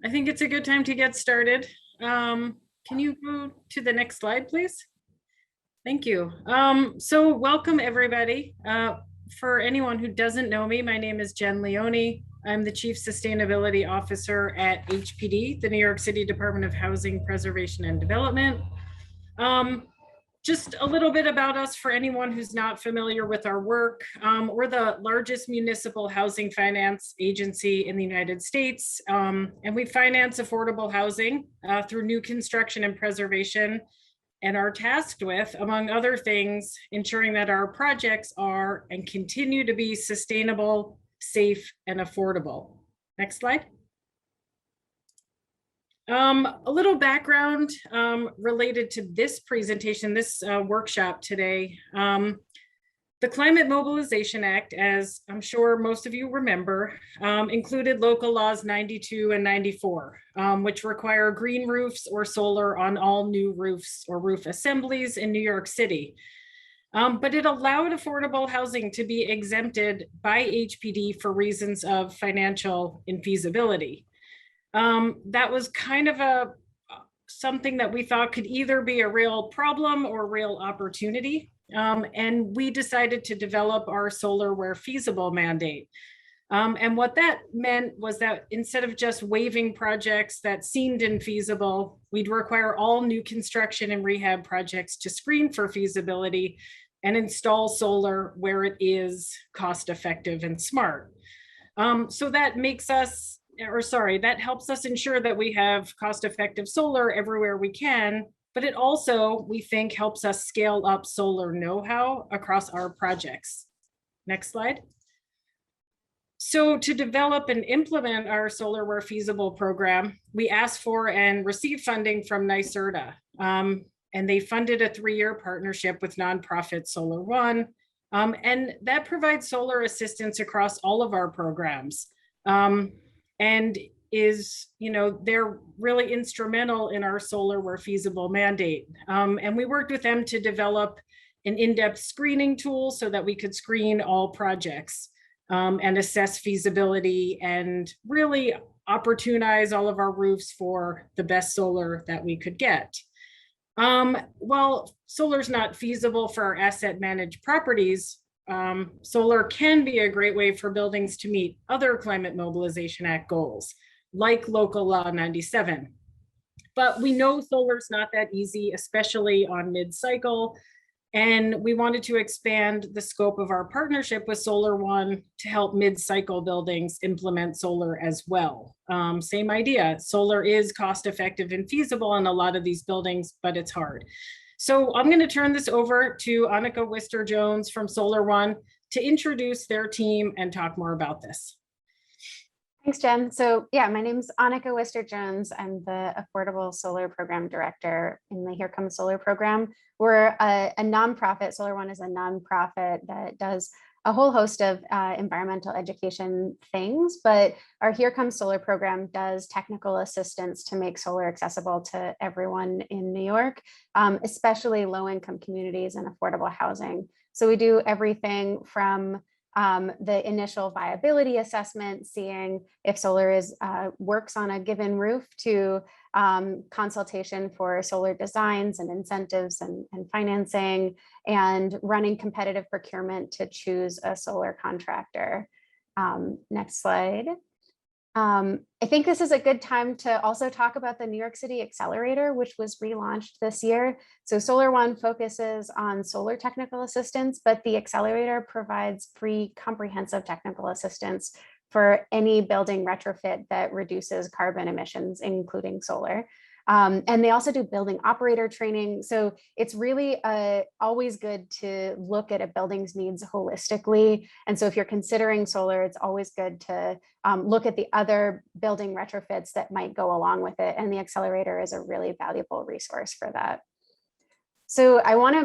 I think it's a good time to get started. Can you go to the next slide, please? Thank you. So welcome everybody. For anyone who doesn't know me, my name is Jen Leone. I'm the Chief Sustainability Officer at HPD, the New York City Department of Housing, Preservation and Development. Just a little bit about us for anyone who's not familiar with our work. We're the largest municipal housing finance agency in the United States, and we finance affordable housing through new construction and preservation, and are tasked with, among other things, ensuring that our projects are and continue to be sustainable, safe, and affordable. Next slide. A little background related to this presentation, this workshop today. The Climate Mobilization Act, as I'm sure most of you remember, included local laws 92 and 94, which require green roofs or solar on all new roofs or roof assemblies in New York City. But it allowed affordable housing to be exempted by HPD for reasons of financial infeasibility. That was kind of something that we thought could either be a real problem or real opportunity. And we decided to develop our solar where feasible mandate. And what that meant was that instead of just waiving projects that seemed infeasible, we'd require all new construction and rehab projects to screen for feasibility and install solar where it is cost effective and smart. So that makes us, that helps us ensure that we have cost-effective solar everywhere we can, but it also, we think, helps us scale up solar know-how across our projects. Next slide. So to develop and implement our solar where feasible program, we asked for and received funding from NYCERDA, and they funded a 3-year partnership with nonprofit Solar One, and that provides solar assistance across all of our programs. And is, they're really instrumental in our solar where feasible mandate. And we worked with them to develop an in-depth screening tool so that we could screen all projects and assess feasibility and really opportunize all of our roofs for the best solar that we could get. While solar's not feasible for our asset managed properties, solar can be a great way for buildings to meet other Climate Mobilization Act goals, like Local Law 97. But we know solar's not that easy, especially on mid-cycle, and we wanted to expand the scope of our partnership with Solar One to help mid-cycle buildings implement solar as well. Same idea, solar is cost-effective and feasible in a lot of these buildings, but it's hard. So I'm going to turn this over to Annika Wister-Jones from Solar One to introduce their team and talk more about this. Thanks, Jen. So yeah, my name's Annika Wister-Jones. I'm the Affordable Solar Program Director in the Here Comes Solar program. We're a nonprofit. Solar One is a nonprofit that does a whole host of environmental education things, but our Here Comes Solar program does technical assistance to make solar accessible to everyone in New York, especially low-income communities and affordable housing. So we do everything from the initial viability assessment, seeing if solar works on a given roof, to consultation for solar designs and incentives and financing, and running competitive procurement to choose a solar contractor. Next slide. I think this is a good time to also talk about the New York City Accelerator, which was relaunched this year. So Solar One focuses on solar technical assistance, but the Accelerator provides free comprehensive technical assistance for any building retrofit that reduces carbon emissions, including solar. And they also do building operator training. So it's really always good to look at a building's needs holistically. And so if you're considering solar, it's always good to look at the other building retrofits that might go along with it. And the Accelerator is a really valuable resource for that. So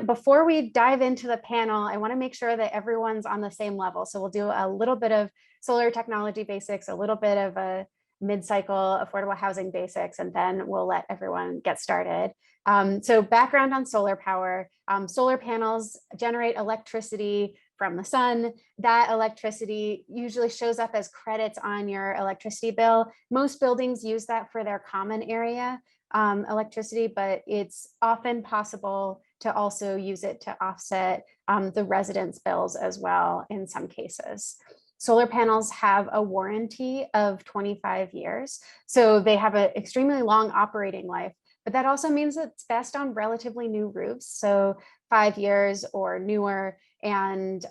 before we dive into the panel, I want to make sure that everyone's on the same level. So we'll do a little bit of solar technology basics, a little bit of a mid-cycle affordable housing basics, and then we'll let everyone get started. So background on solar power. Solar panels generate electricity from the sun. That electricity usually shows up as credits on your electricity bill. Most buildings use that for their common area electricity, but it's often possible to also use it to offset the residents' bills as well in some cases. Solar panels have a warranty of 25 years, so they have an extremely long operating life, but that also means it's best on relatively new roofs, so 5 years or newer, and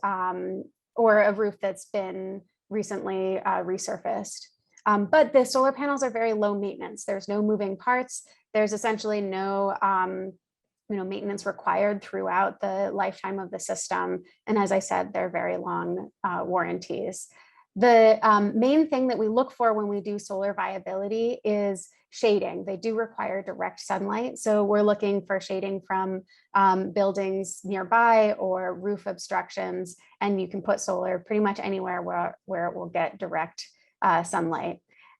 or a roof that's been recently resurfaced. But the solar panels are very low maintenance. There's no moving parts. There's essentially no maintenance required throughout the lifetime of the system. And as I said, they're very long warranties. The main thing that we look for when we do solar viability is shading. They do require direct sunlight. So we're looking for shading from buildings nearby or roof obstructions. And you can put solar pretty much anywhere where it will get direct sunlight.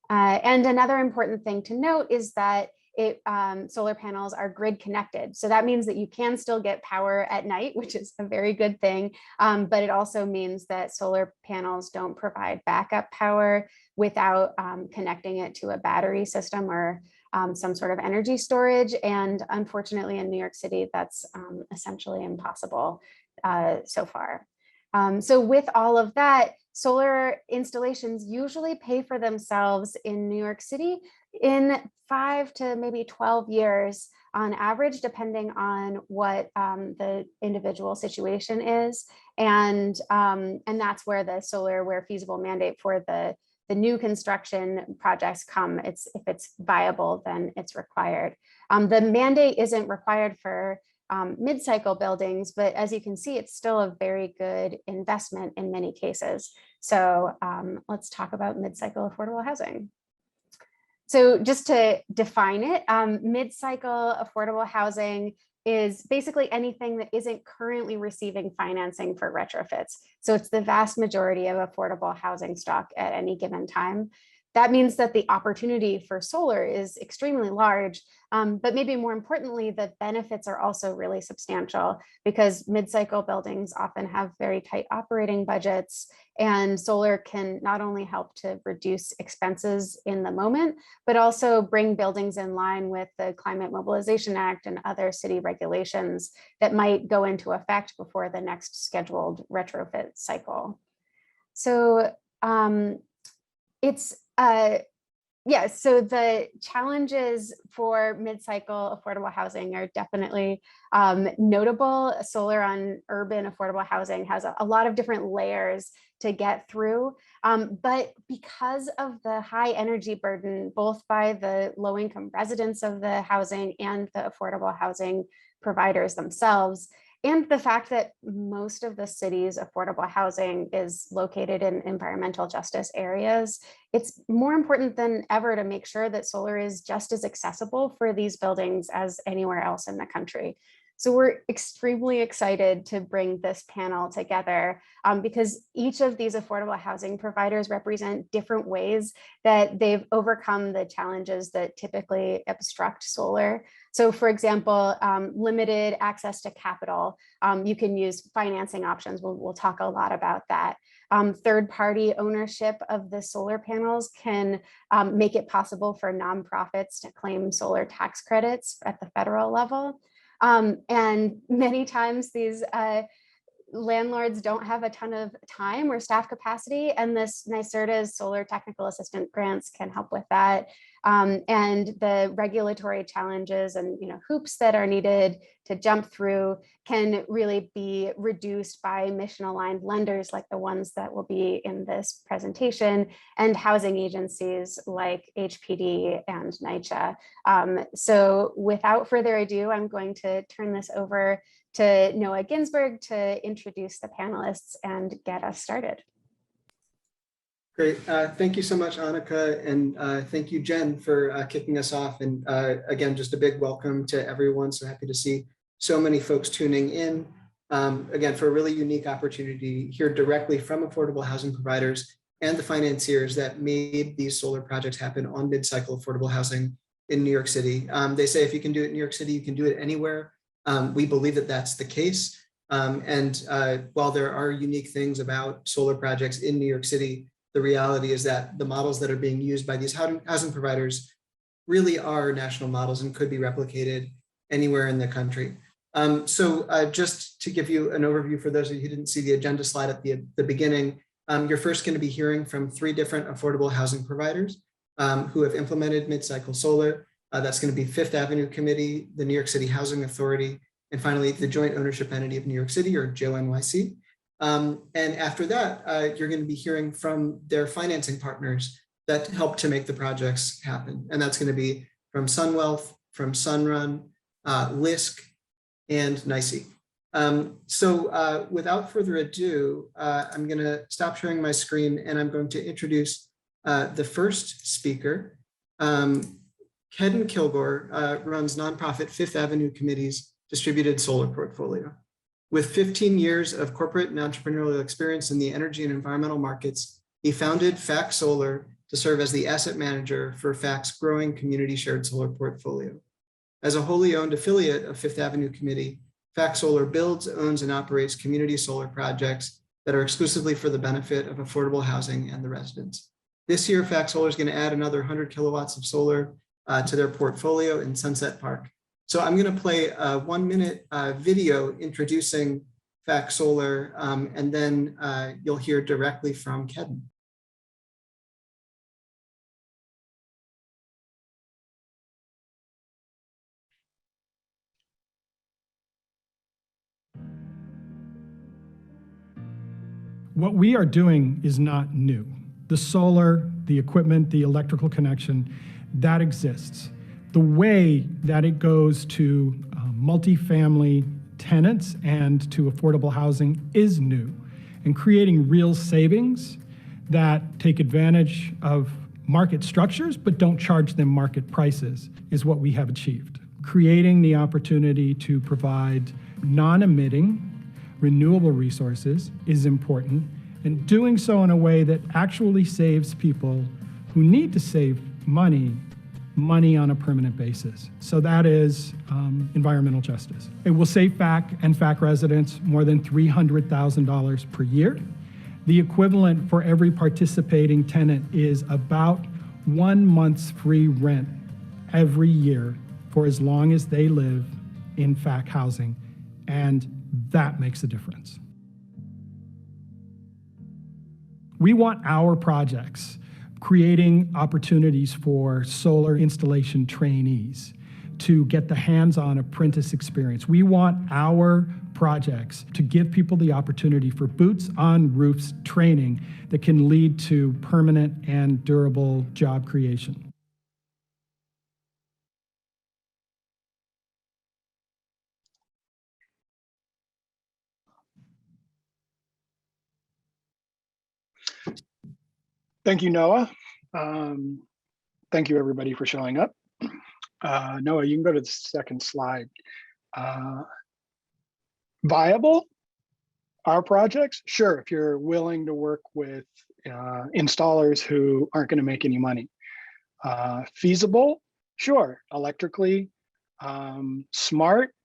And another important thing to note is that solar panels are grid connected. So that means that you can still get power at night, which is a very good thing. But it also means that solar panels don't provide backup power without connecting it to a battery system or some sort of energy storage. And unfortunately, in New York City, that's essentially impossible so far. So with all of that, solar installations usually pay for themselves in New York City in 5 to maybe 12 years on average, depending on what the individual situation is. And that's where the solar where feasible mandate for the new construction projects come. If it's viable, then it's required. The mandate isn't required for mid-cycle buildings, but as you can see, it's still a very good investment in many cases. So let's talk about mid-cycle affordable housing. So just to define it, mid-cycle affordable housing is basically anything that isn't currently receiving financing for retrofits. So it's the vast majority of affordable housing stock at any given time. That means that the opportunity for solar is extremely large, but maybe more importantly, the benefits are also really substantial because mid-cycle buildings often have very tight operating budgets, and solar can not only help to reduce expenses in the moment, but also bring buildings in line with the Climate Mobilization Act and other city regulations that might go into effect before the next scheduled retrofit cycle. So so the challenges for mid-cycle affordable housing are definitely notable. Solar on urban affordable housing has a lot of different layers to get through, but because of the high energy burden, both by the low-income residents of the housing and the affordable housing providers themselves, and the fact that most of the city's affordable housing is located in environmental justice areas, it's more important than ever to make sure that solar is just as accessible for these buildings as anywhere else in the country. So we're extremely excited to bring this panel together because each of these affordable housing providers represent different ways that they've overcome the challenges that typically obstruct solar. So for example, limited access to capital, you can use financing options. We'll talk a lot about that. Third-party ownership of the solar panels can make it possible for nonprofits to claim solar tax credits at the federal level. And many times these landlords don't have a ton of time or staff capacity, and this NYCERDA's solar technical assistant grants can help with that. And the regulatory challenges and hoops that are needed to jump through can really be reduced by mission-aligned lenders like the ones that will be in this presentation, and housing agencies like HPD and NYCHA. So without further ado, I'm going to turn this over to Noah Ginsberg to introduce the panelists and get us started. Great. Thank you so much, Annika, and thank you, Jen, for kicking us off. And again, just a big welcome to everyone. So happy to see so many folks tuning in. Again, for a really unique opportunity to hear directly from affordable housing providers and the financiers that made these solar projects happen on mid-cycle affordable housing in New York City. They say if you can do it in New York City, you can do it anywhere. We believe that that's the case. While there are unique things about solar projects in New York City, the reality is that the models that are being used by these housing providers really are national models and could be replicated anywhere in the country. Just to give you an overview for those of you who didn't see the agenda slide at the beginning, you're first going to be hearing from 3 different affordable housing providers who have implemented mid-cycle solar. That's going to be Fifth Avenue Committee, the New York City Housing Authority, and finally, the Joint Ownership Entity of New York City, or JONYC. And after that, you're going to be hearing from their financing partners that help to make the projects happen. And that's going to be from Sunwealth, from Sunrun, LISC, and NYCEEC. Without further ado, I'm going to stop sharing my screen and I'm going to introduce the first speaker. Kedden Kilgore runs nonprofit Fifth Avenue Committee's distributed solar portfolio. With 15 years of corporate and entrepreneurial experience in the energy and environmental markets, he founded FAC Solar to serve as the asset manager for FAC's growing community shared solar portfolio. As a wholly owned affiliate of Fifth Avenue Committee, FAC Solar builds, owns, and operates community solar projects that are exclusively for the benefit of affordable housing and the residents. This year, FAC Solar is going to add another 100 kilowatts of solar to their portfolio in Sunset Park. So I'm going to play a 1-minute video introducing FAC Solar, and then you'll hear directly from Kedden. What we are doing is not new. The solar, the equipment, the electrical connection, that exists. The way that it goes to multifamily tenants and to affordable housing is new, and creating real savings that take advantage of market structures but don't charge them market prices is what we have achieved. Creating the opportunity to provide non-emitting renewable resources is important, and doing so in a way that actually saves people who need to save money on a permanent basis. So that is environmental justice. It will save FAC and FAC residents more than $300,000 per year. The equivalent for every participating tenant is about 1 month's free rent every year for as long as they live in FAC housing, and that makes a difference. We want our projects creating opportunities for solar installation trainees to get the hands-on apprentice experience. We want our projects to give people the opportunity for boots on roofs training that can lead to permanent and durable job creation. Thank you, Noah. Thank you, everybody, for showing up. Noah, you can go to the second slide. Viable? Our projects? Sure, if you're willing to work with installers who aren't going to make any money. Feasible? Sure. Electrically smart?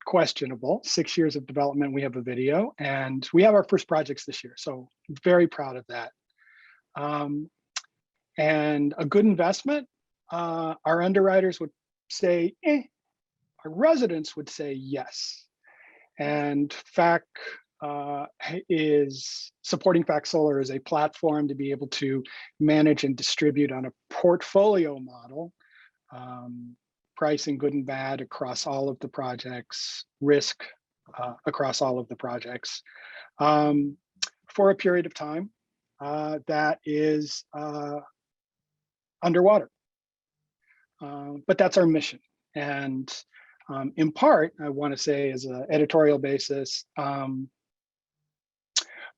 Questionable. 6 years of development, we have a video, and we have our first projects this year, so very proud of that. And a good investment, our underwriters would say, our residents would say yes. And FAC is supporting FAC Solar as a platform to be able to manage and distribute on a portfolio model, pricing good and bad across all of the projects, risk across all of the projects, for a period of time that is underwater. But that's our mission. And in part, I want to say as an editorial basis,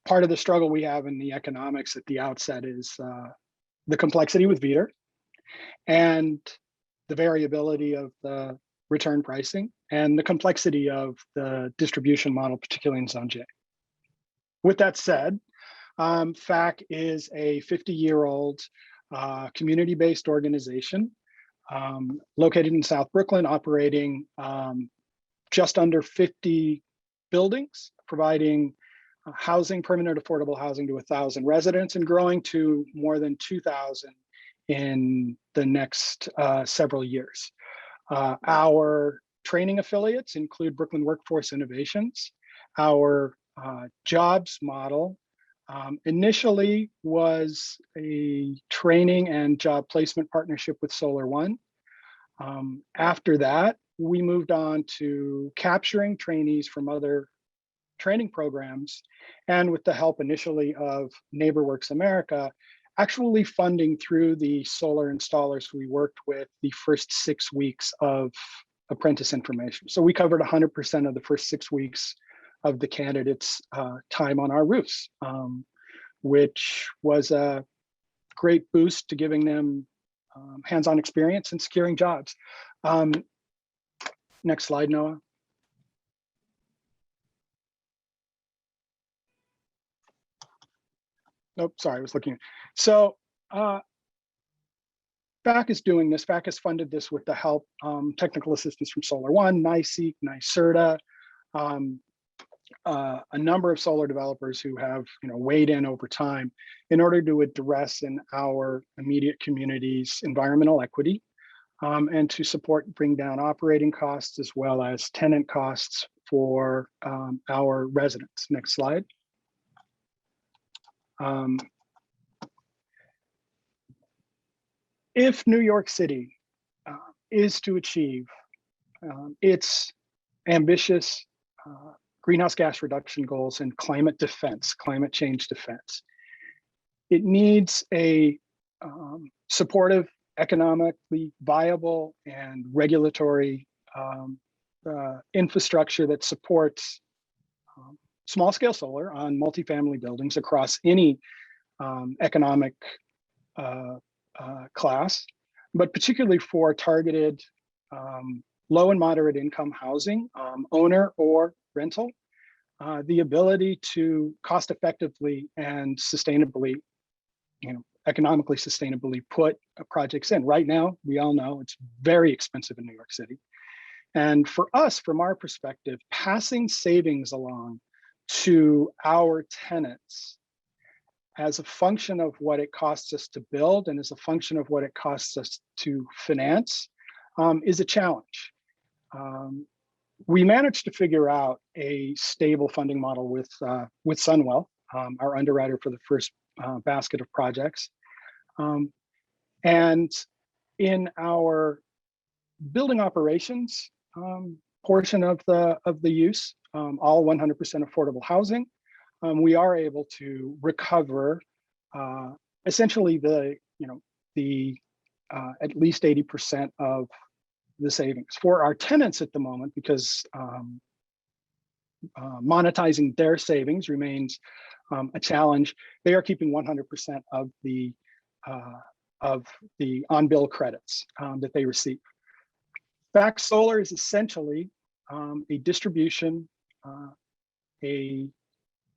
part of the struggle we have in the economics at the outset is the complexity with VETR and the variability of the return pricing and the complexity of the distribution model, particularly in Zone J. With that said, FAC is a 50-year-old community-based organization located in South Brooklyn, operating just under 50 buildings, providing housing, permanent affordable housing to 1,000 residents, and growing to more than 2,000 in the next several years. Our training affiliates include Brooklyn Workforce Innovations. Our jobs model initially was a training and job placement partnership with Solar One. After that, we moved on to capturing trainees from other training programs, and with the help initially of NeighborWorks America, actually funding through the solar installers we worked with the first 6 weeks of apprentice information. So we covered 100% of the first 6 weeks of the candidates' time on our roofs, which was a great boost to giving them hands-on experience and securing jobs. Next slide, Noah. Nope, sorry, I was looking. So FAC is doing this. FAC has funded this with the help, technical assistance from Solar One, NYCEEC, NYCERTA, a number of solar developers who have weighed in over time in order to address in our immediate communities environmental equity, and to support bring down operating costs as well as tenant costs for our residents. Next slide. If New York City is to achieve its ambitious greenhouse gas reduction goals and climate defense, climate change defense, it needs a supportive, economically viable, and regulatory infrastructure that supports small scale solar on multifamily buildings across any economic class, but particularly for targeted low and moderate income housing, owner or rental, the ability to cost effectively and sustainably, economically sustainably put projects in. Right now, we all know it's very expensive in New York City. And for us, from our perspective, passing savings along to our tenants as a function of what it costs us to build and as a function of what it costs us to finance is a challenge. We managed to figure out a stable funding model with Sunwealth, our underwriter for the first basket of projects. And in our building operations portion of the use, all 100% affordable housing, we are able to recover essentially the at least 80% of the savings for our tenants at the moment, because monetizing their savings remains a challenge. They are keeping 100% of the on-bill credits that they receive. FAC Solar is essentially a distribution, a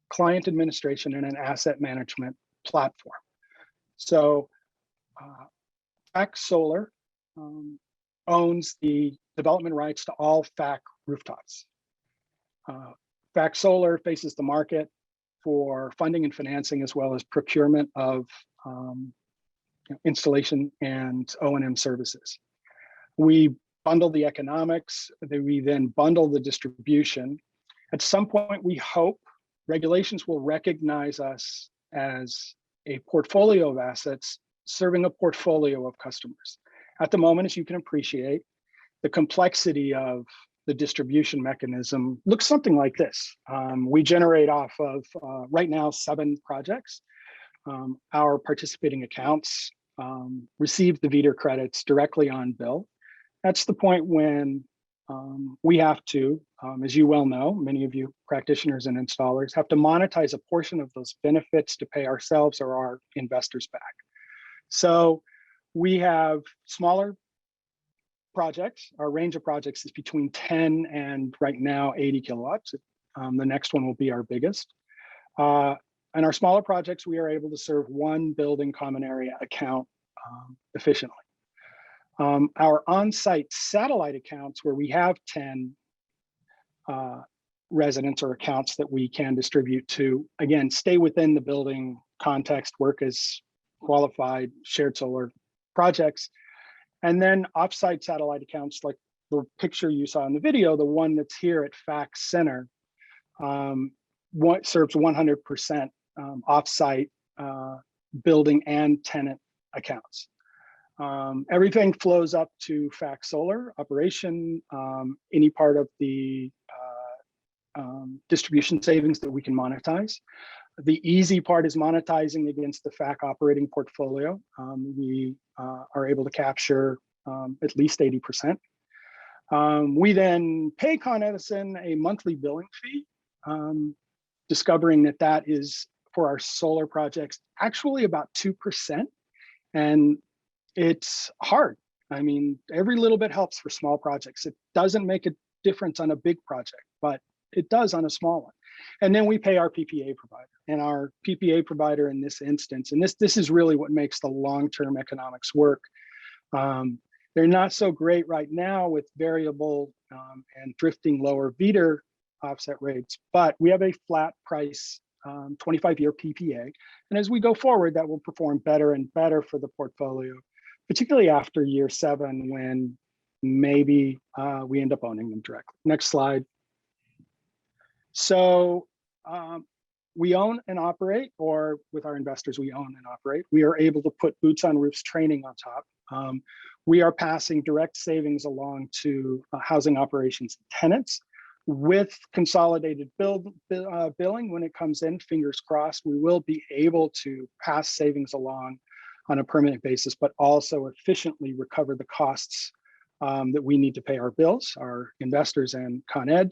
client administration, and an asset management platform. So FAC Solar owns the development rights to all FAC rooftops. FAC Solar faces the market for funding and financing, as well as procurement of installation and O&M services. We bundle the economics, we then bundle the distribution. At some point, we hope regulations will recognize us as a portfolio of assets serving a portfolio of customers. At the moment, as you can appreciate, the complexity of the distribution mechanism looks something like this. We generate off of, right now, 7 projects. Our participating accounts receive the VEDR credits directly on bill. That's the point when we have to, as you well know, many of you practitioners and installers have to monetize a portion of those benefits to pay ourselves or our investors back. So we have smaller projects. Our range of projects is between 10 and right now 80 kilowatts. The next one will be our biggest. And our smaller projects, we are able to serve one building common area account efficiently. Our on-site satellite accounts, where we have 10 residents or accounts that we can distribute to, again, stay within the building context, work as qualified shared solar projects. And then offsite satellite accounts like the picture you saw in the video, the one that's here at FACS Center, serves 100% offsite building and tenant accounts. Everything flows up to FACS Solar operation, any part of the distribution savings that we can monetize. The easy part is monetizing against the FAC operating portfolio. We are able to capture at least 80%. We then pay Con Edison a monthly billing fee, discovering that that is for our solar projects actually about 2%. And it's hard. I mean, every little bit helps for small projects. It doesn't make a difference on a big project, but it does on a small one. And then we pay our PPA provider, and our PPA provider in this instance, and this is really what makes the long-term economics work. They're not so great right now with variable and drifting lower VDER offset rates, but we have a flat price 25-year PPA. And as we go forward, that will perform better and better for the portfolio, particularly after year 7, when maybe we end up owning them directly. Next slide. So we own and operate, or with our investors, we own and operate. We are able to put boots on roofs training on top. We are passing direct savings along to housing operations tenants with consolidated billing when it comes in. Fingers crossed, we will be able to pass savings along on a permanent basis, but also efficiently recover the costs that we need to pay our bills, our investors, and Con Ed.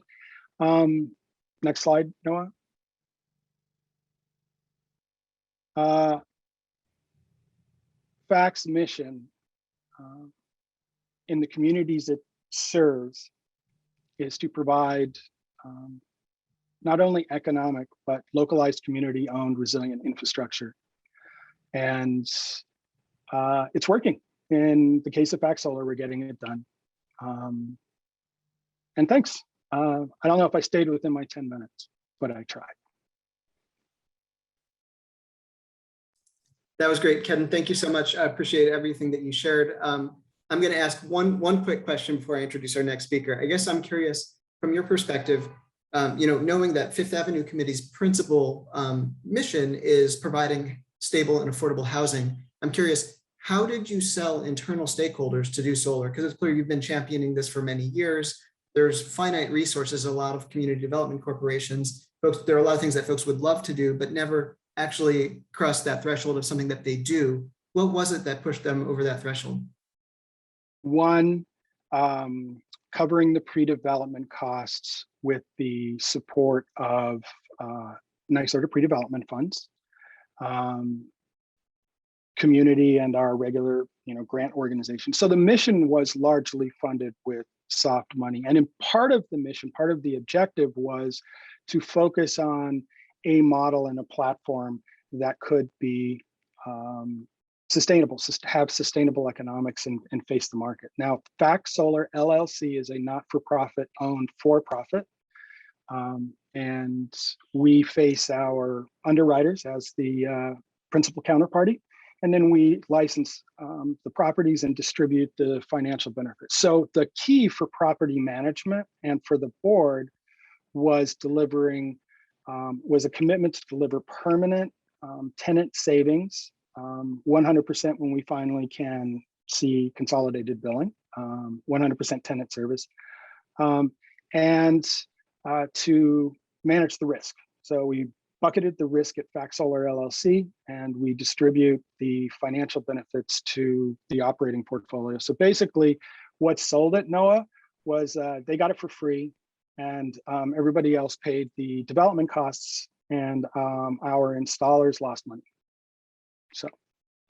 Next slide, Noah. FAC's mission in the communities it serves is to provide not only economic, but localized community-owned resilient infrastructure. And it's working. In the case of FAC Solar, we're getting it done. And thanks. I don't know if I stayed within my 10 minutes, but I tried. That was great, Kevin. Thank you so much. I appreciate everything that you shared. I'm going to ask one quick question before I introduce our next speaker. I guess I'm curious, from your perspective, knowing that Fifth Avenue Committee's principal mission is providing stable and affordable housing, I'm curious, how did you sell internal stakeholders to do solar? Because it's clear you've been championing this for many years. There's finite resources, a lot of community development corporations. Folks, there are a lot of things that folks would love to do, but never actually cross that threshold of something that they do. What was it that pushed them over that threshold? One, covering the pre-development costs with the support of NYCERDA pre-development funds, community, and our regular grant organization. So the mission was largely funded with soft money. And in part of the mission, part of the objective was to focus on a model and a platform that could be sustainable, have sustainable economics and face the market. Now, FAC Solar LLC is a not-for-profit owned for-profit. And we face our underwriters as the principal counterparty. And then we license the properties and distribute the financial benefits. So the key for property management and for the board was delivering, was a commitment to deliver permanent tenant savings, 100% when we finally can see consolidated billing, 100% tenant service, and to manage the risk. So we bucketed the risk at FAC Solar LLC, and we distribute the financial benefits to the operating portfolio. So basically, what sold it, Noah, was they got it for free, and everybody else paid the development costs, and our installers lost money. So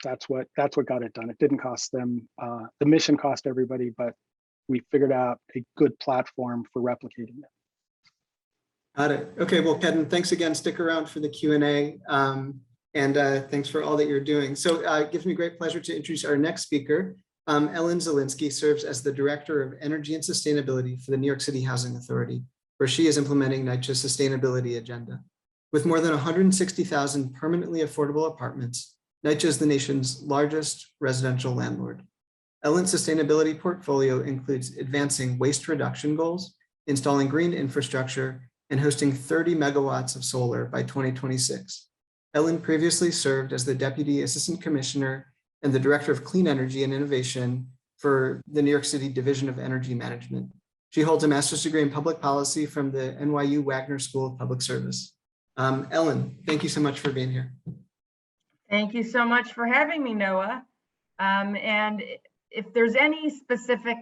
that's what got it done. It didn't cost them. The mission cost everybody, but we figured out a good platform for replicating it. Got it. Okay, well, Kevin, thanks again. Stick around for the Q&A, and thanks for all that you're doing. So it gives me great pleasure to introduce our next speaker. Ellen Zielinski serves as the Director of Energy and Sustainability for the New York City Housing Authority. where she is implementing NYCHA's sustainability agenda. With more than 160,000 permanently affordable apartments, NYCHA is the nation's largest residential landlord. Ellen's sustainability portfolio includes advancing waste reduction goals, installing green infrastructure, and hosting 30 megawatts of solar by 2026. Ellen previously served as the Deputy Assistant Commissioner and the Director of Clean Energy and Innovation for the New York City Division of Energy Management. She holds a master's degree in public policy from the NYU Wagner School of Public Service. Ellen, thank you so much for being here. Thank you so much for having me, Noah. And if there's any specific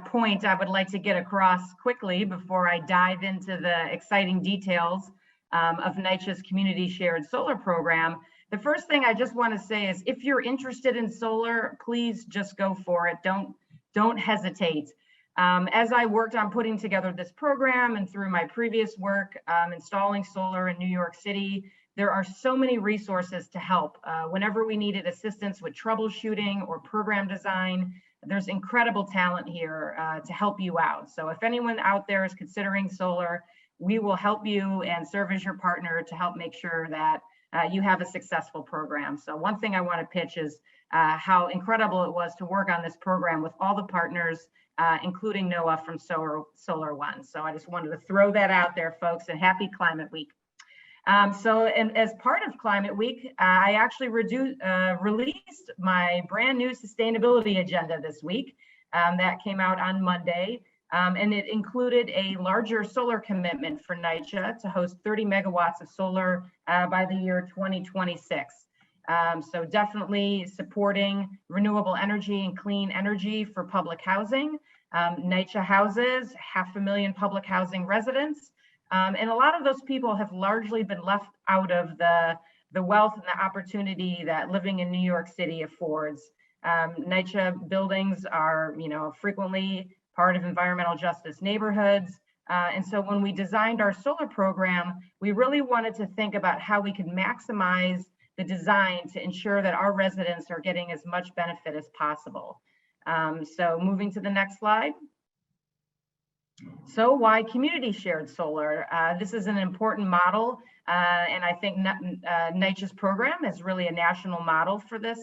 point I would like to get across quickly before I dive into the exciting details of NYCHA's community shared solar program, the first thing I just want to say is if you're interested in solar, please just go for it. Don't hesitate. As I worked on putting together this program and through my previous work installing solar in New York City, there are so many resources to help. Whenever we needed assistance with troubleshooting or program design, there's incredible talent here to help you out. So if anyone out there is considering solar, we will help you and serve as your partner to help make sure that you have a successful program. So one thing I want to pitch is how incredible it was to work on this program with all the partners, including Noah from Solar One. So I just wanted to throw that out there, folks, and happy Climate Week. And as part of Climate Week, I actually released my brand new sustainability agenda this week that came out on Monday. And it included a larger solar commitment for NYCHA to host 30 megawatts of solar by the year 2026. So definitely supporting renewable energy and clean energy for public housing. NYCHA houses 500,000 public housing residents. And a lot of those people have largely been left out of the wealth and the opportunity that living in New York City affords. NYCHA buildings are, frequently part of environmental justice neighborhoods. And so when we designed our solar program, we really wanted to think about how we could maximize the design to ensure that our residents are getting as much benefit as possible. So moving to the next slide. So why community shared solar? This is an important model, and I think NYCHA's program is really a national model for this.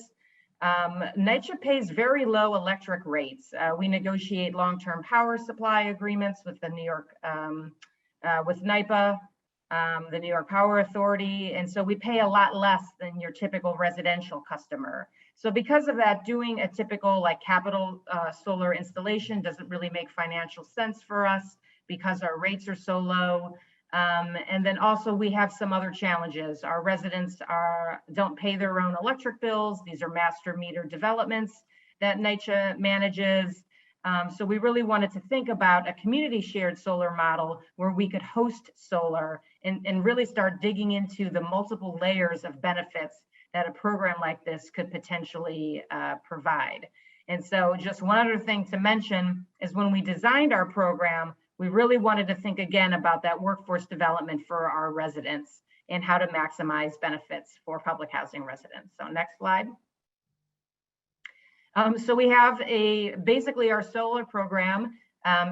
NYCHA pays very low electric rates. We negotiate long-term power supply agreements with the with NYPA, the New York Power Authority, and so we pay a lot less than your typical residential customer. So because of that, doing a typical capital solar installation doesn't really make financial sense for us because our rates are so low. And then also we have some other challenges. Our residents don't pay their own electric bills. These are master meter developments that NYCHA manages. So we really wanted to think about a community shared solar model where we could host solar and really start digging into the multiple layers of benefits that a program like this could potentially provide. And so just one other thing to mention is when we designed our program, we really wanted to think again about that workforce development for our residents and how to maximize benefits for public housing residents. So next slide. So we have basically our solar program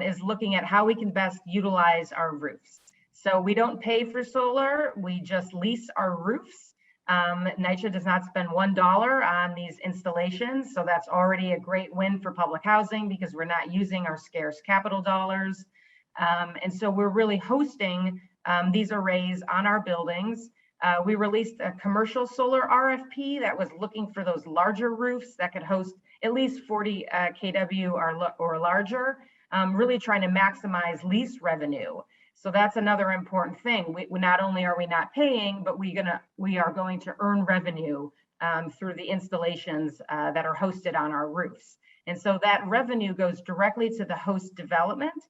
is looking at how we can best utilize our roofs. So we don't pay for solar, we just lease our roofs. NYCHA does not spend $1 on these installations, so that's already a great win for public housing because we're not using our scarce capital dollars. And so we're really hosting these arrays on our buildings. We released a commercial solar RFP that was looking for those larger roofs that could host at least 40 kW or larger, really trying to maximize lease revenue. So that's another important thing. We not only are we not paying, but we are going to earn revenue through the installations that are hosted on our roofs. And so that revenue goes directly to the host development.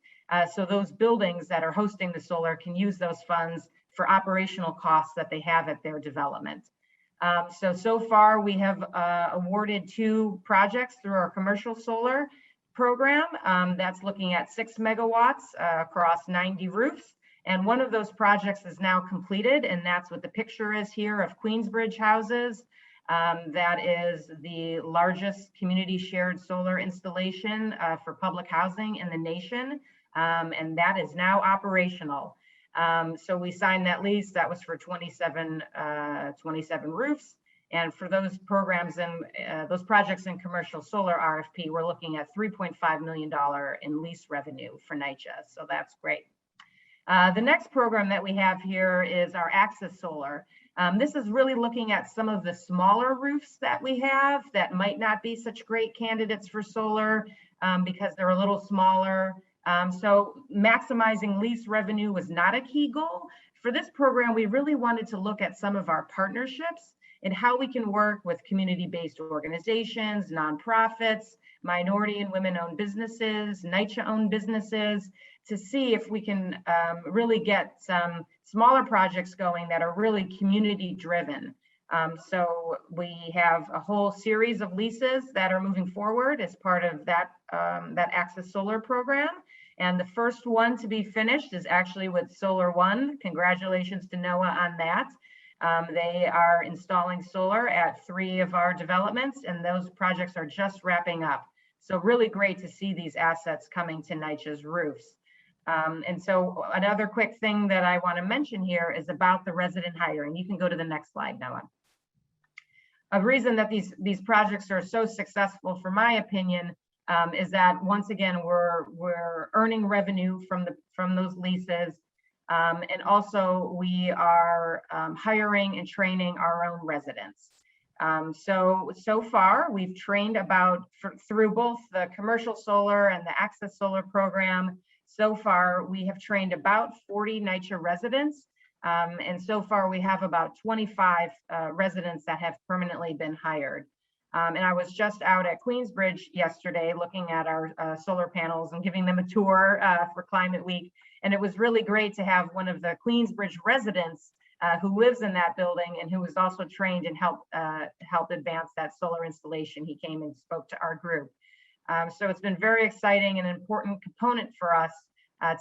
So those buildings that are hosting the solar can use those funds for operational costs that they have at their development. So far we have awarded 2 projects through our commercial solar program that's looking at 6 megawatts across 90 roofs. And one of those projects is now completed, and that's what the picture is here of Queensbridge houses. That is the largest community shared solar installation for public housing in the nation. and that is now operational. So we signed that lease. That was for 27 roofs. And for those programs and those projects in commercial solar RFP, we're looking at $3.5 million in lease revenue for NYCHA. So that's great. The next program that we have here is our Access Solar. This is really looking at some of the smaller roofs that we have that might not be such great candidates for solar because they're a little smaller. So maximizing lease revenue was not a key goal. For this program, we really wanted to look at some of our partnerships and how we can work with community-based organizations, nonprofits, minority and women-owned businesses, NYCHA-owned businesses, to see if we can really get some smaller projects going that are really community-driven. So we have a whole series of leases that are moving forward as part of that, that Access Solar program. And the first one to be finished is actually with Solar One. Congratulations to NOAA on that. They are installing solar at 3 of our developments, and those projects are just wrapping up. So really great to see these assets coming to NYCHA's roofs. And so another quick thing that I want to mention here is about the resident hiring. You can go to the next slide, Noah. A reason that these projects are so successful, for my opinion, is that once again we're earning revenue from those leases, and also we are hiring and training our own residents. So far we've trained through both the commercial solar and the Access Solar program. So far we have trained about 40 NYCHA residents, and so far we have about 25 residents that have permanently been hired. And I was just out at Queensbridge yesterday looking at our solar panels and giving them a tour for Climate Week. And it was really great to have one of the Queensbridge residents who lives in that building and who was also trained and helped advance that solar installation. He came and spoke to our group. So it's been very exciting and an important component for us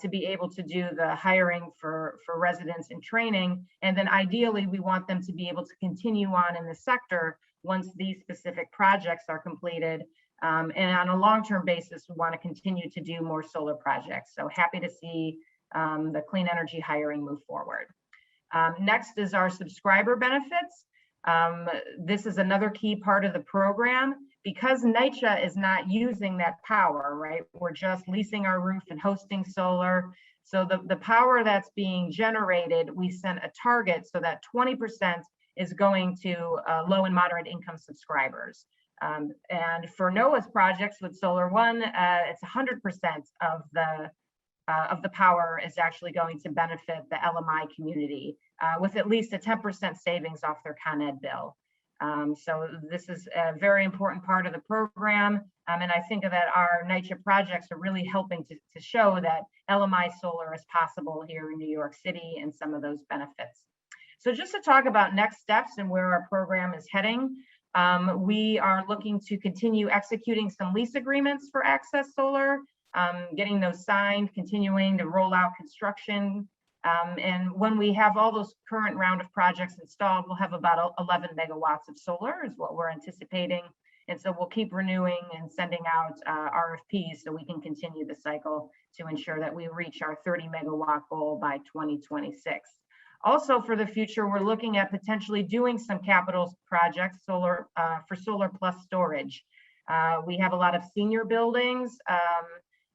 to be able to do the hiring for residents and training. And then ideally, we want them to be able to continue on in the sector once these specific projects are completed. And on a long-term basis, we want to continue to do more solar projects. So happy to see the clean energy hiring move forward. Next is our subscriber benefits. This is another key part of the program. Because NYCHA is not using that power, right? We're just leasing our roof and hosting solar. So the power that's being generated, we set a target so that 20% is going to low and moderate income subscribers. And for NOAA's projects with Solar One, it's 100% of the power is actually going to benefit the LMI community with at least a 10% savings off their Con Ed bill. So this is a very important part of the program. And I think that our NYCHA projects are really helping to show that LMI solar is possible here in New York City and some of those benefits. So just to talk about next steps and where our program is heading, we are looking to continue executing some lease agreements for Access Solar, getting those signed, continuing to roll out construction. And when we have all those current round of projects installed, we'll have about 11 megawatts of solar is what we're anticipating. And so we'll keep renewing and sending out RFPs so we can continue the cycle to ensure that we reach our 30 megawatt goal by 2026. Also for the future, we're looking at potentially doing some capital projects for solar plus storage. We have a lot of senior buildings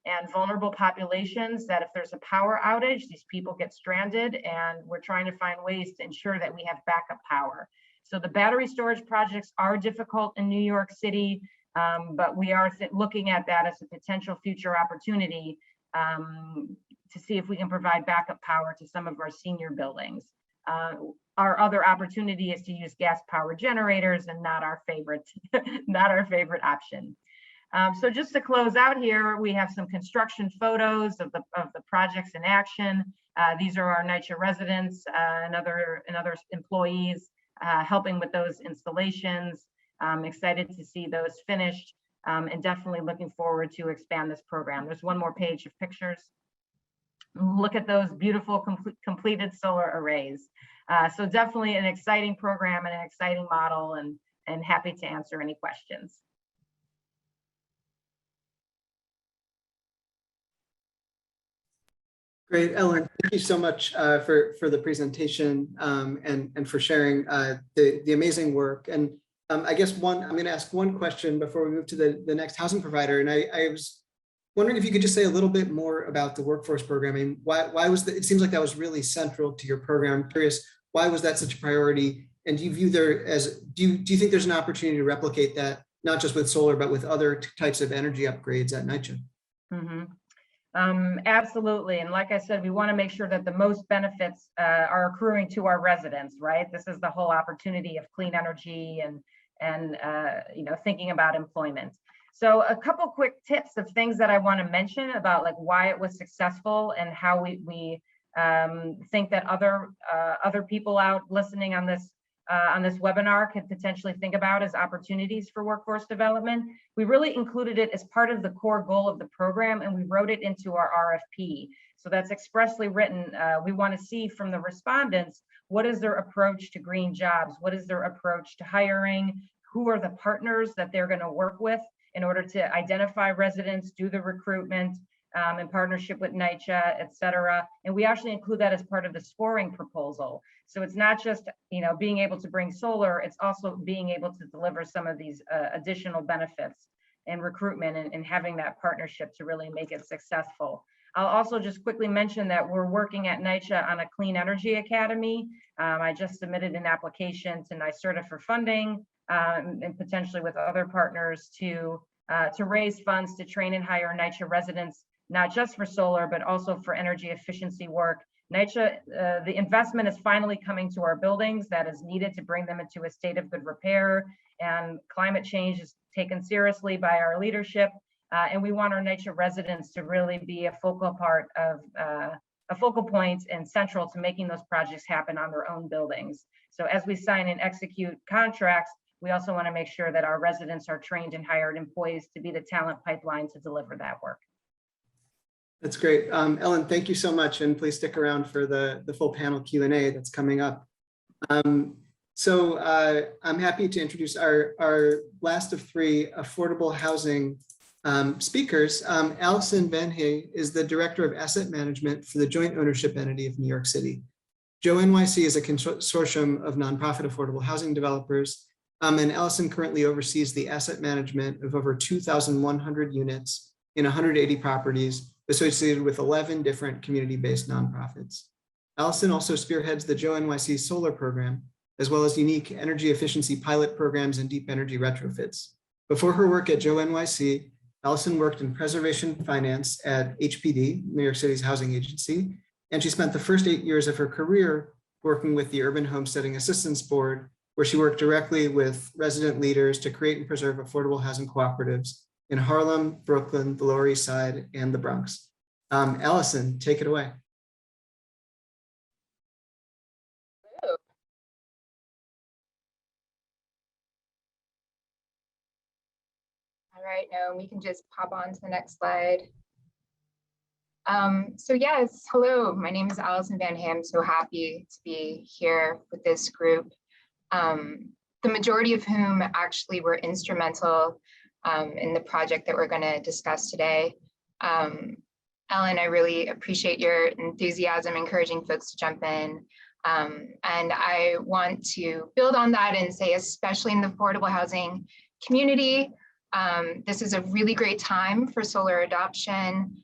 and vulnerable populations that if there's a power outage, these people get stranded, and we're trying to find ways to ensure that we have backup power. So the battery storage projects are difficult in New York City, but we are looking at that as a potential future opportunity to see if we can provide backup power to some of our senior buildings. Our other opportunity is to use gas power generators, and not our favorite, not our favorite option. So just to close out here, we have some construction photos of the projects in action. These are our NYCHA residents and other employees helping with those installations. I'm excited to see those finished and definitely looking forward to expand this program. There's one more page of pictures. Look at those beautiful completed solar arrays. So definitely an exciting program and an exciting model, and happy to answer any questions. Great, Ellen, thank you so much for the presentation and for sharing the amazing work. And I guess I'm going to ask one question before we move to the next housing provider. And I was wondering if you could just say a little bit more about the workforce programming. Why was it seems like that was really central to your program. I'm curious, why was that such a priority? And do you view there as, do you think there's an opportunity to replicate that, not just with solar, but with other types of energy upgrades at NYCHA? Mm-hmm. Absolutely. And like I said, we want to make sure that the most benefits are accruing to our residents, right? This is the whole opportunity of clean energy and thinking about employment. So a couple quick tips of things that I want to mention about like why it was successful and how we think that other people out listening on this webinar could potentially think about as opportunities for workforce development. We really included it as part of the core goal of the program, and we wrote it into our RFP. So that's expressly written. We want to see from the respondents, what is their approach to green jobs? What is their approach to hiring? Who are the partners that they're going to work with in order to identify residents, do the recruitment, in partnership with NYCHA, et cetera. And we actually include that as part of the scoring proposal. So it's not just being able to bring solar, it's also being able to deliver some of these additional benefits and recruitment and having that partnership to really make it successful. I'll also just quickly mention that we're working at NYCHA on a Clean Energy Academy. I just submitted an application to NYCERTA for funding and potentially with other partners to raise funds to train and hire NYCHA residents, not just for solar, but also for energy efficiency work. NYCHA, the investment is finally coming to our buildings that is needed to bring them into a state of good repair, and climate change is taken seriously by our leadership. And we want our NYCHA residents to really be a focal point and central to making those projects happen on their own buildings. So as we sign and execute contracts, we also want to make sure that our residents are trained and hired employees to be the talent pipeline to deliver that work. That's great. Ellen, thank you so much. And please stick around for the full panel Q&A that's coming up. So I'm happy to introduce our last of three affordable housing speakers. Allison Van Ham is the Director of Asset Management for the Joint Ownership Entity of New York City. Joe NYC is a consortium of nonprofit affordable housing developers. And Allison currently oversees the asset management of over 2,100 units in 180 properties associated with 11 different community-based nonprofits. Allison also spearheads the Joe NYC solar program, as well as unique energy efficiency pilot programs and deep energy retrofits. Before her work at Joe NYC, Allison worked in preservation finance at HPD, New York City's housing agency, and she spent the first 8 years of her career working with the Urban Homesteading Assistance Board, where she worked directly with resident leaders to create and preserve affordable housing cooperatives in Harlem, Brooklyn, the Lower East Side, and the Bronx. Allison, take it away. All right, now we can just pop on to the next slide. So yes, hello, my name is Allison Van Ham. So happy to be here with this group, the majority of whom actually were instrumental in the project that we're going to discuss today. Ellen, I really appreciate your enthusiasm, encouraging folks to jump in. And I want to build on that and say, especially in the affordable housing community, this is a really great time for solar adoption.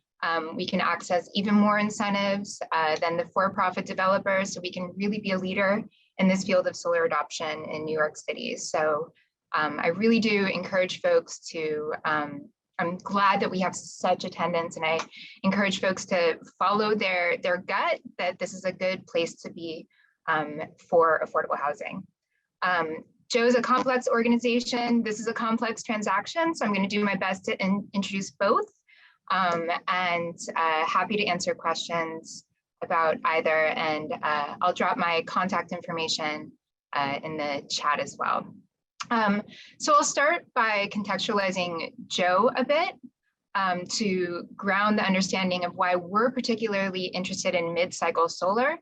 We can access even more incentives than the for-profit developers, so we can really be a leader in this field of solar adoption in New York City. So I really do encourage folks to, I'm glad that we have such attendance, and I encourage folks to follow their gut that this is a good place to be for affordable housing. Joe is a complex organization. This is a complex transaction, so I'm going to do my best to introduce both, and happy to answer questions about either, and I'll drop my contact information in the chat as well. So I'll start by contextualizing Joe a bit to ground the understanding of why we're particularly interested in mid-cycle solar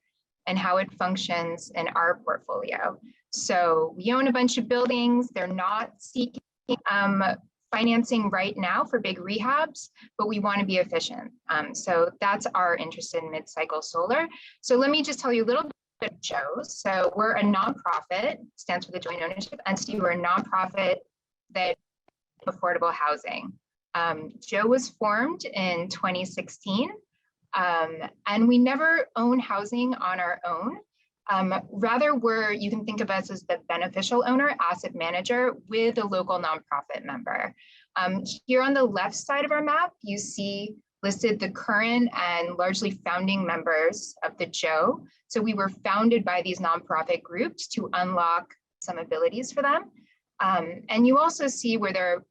and how it functions in our portfolio. So we own a bunch of buildings. They're not seeking financing right now for big rehabs, but we want to be efficient. So that's our interest in mid-cycle solar. So let me just tell you a little bit of Joe. So we're a nonprofit, stands for the Joint Ownership Entity. We're a nonprofit that affordable housing. Joe was formed in 2016, and we never own housing on our own. Rather, you can think of us as the beneficial owner, asset manager with a local nonprofit member. Here on the left side of our map, you see listed the current and largely founding members of the Joe. So we were founded by these nonprofit groups to unlock some abilities for them. And you also see where their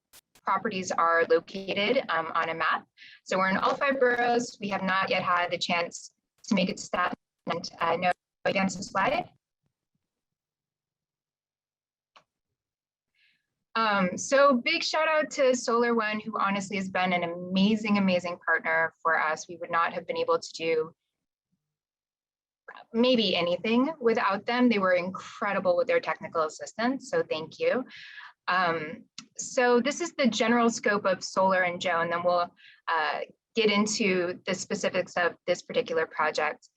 properties are located on a map. So we're in all 5 boroughs. We have not yet had the chance to make it stat. And no, advance the slide. So big shout out to Solar One, who honestly has been an amazing, amazing partner for us. We would not have been able to do maybe anything without them. They were incredible with their technical assistance, so thank you. So this is the general scope of Solar and Joe, and then we'll get into the specifics of this particular project.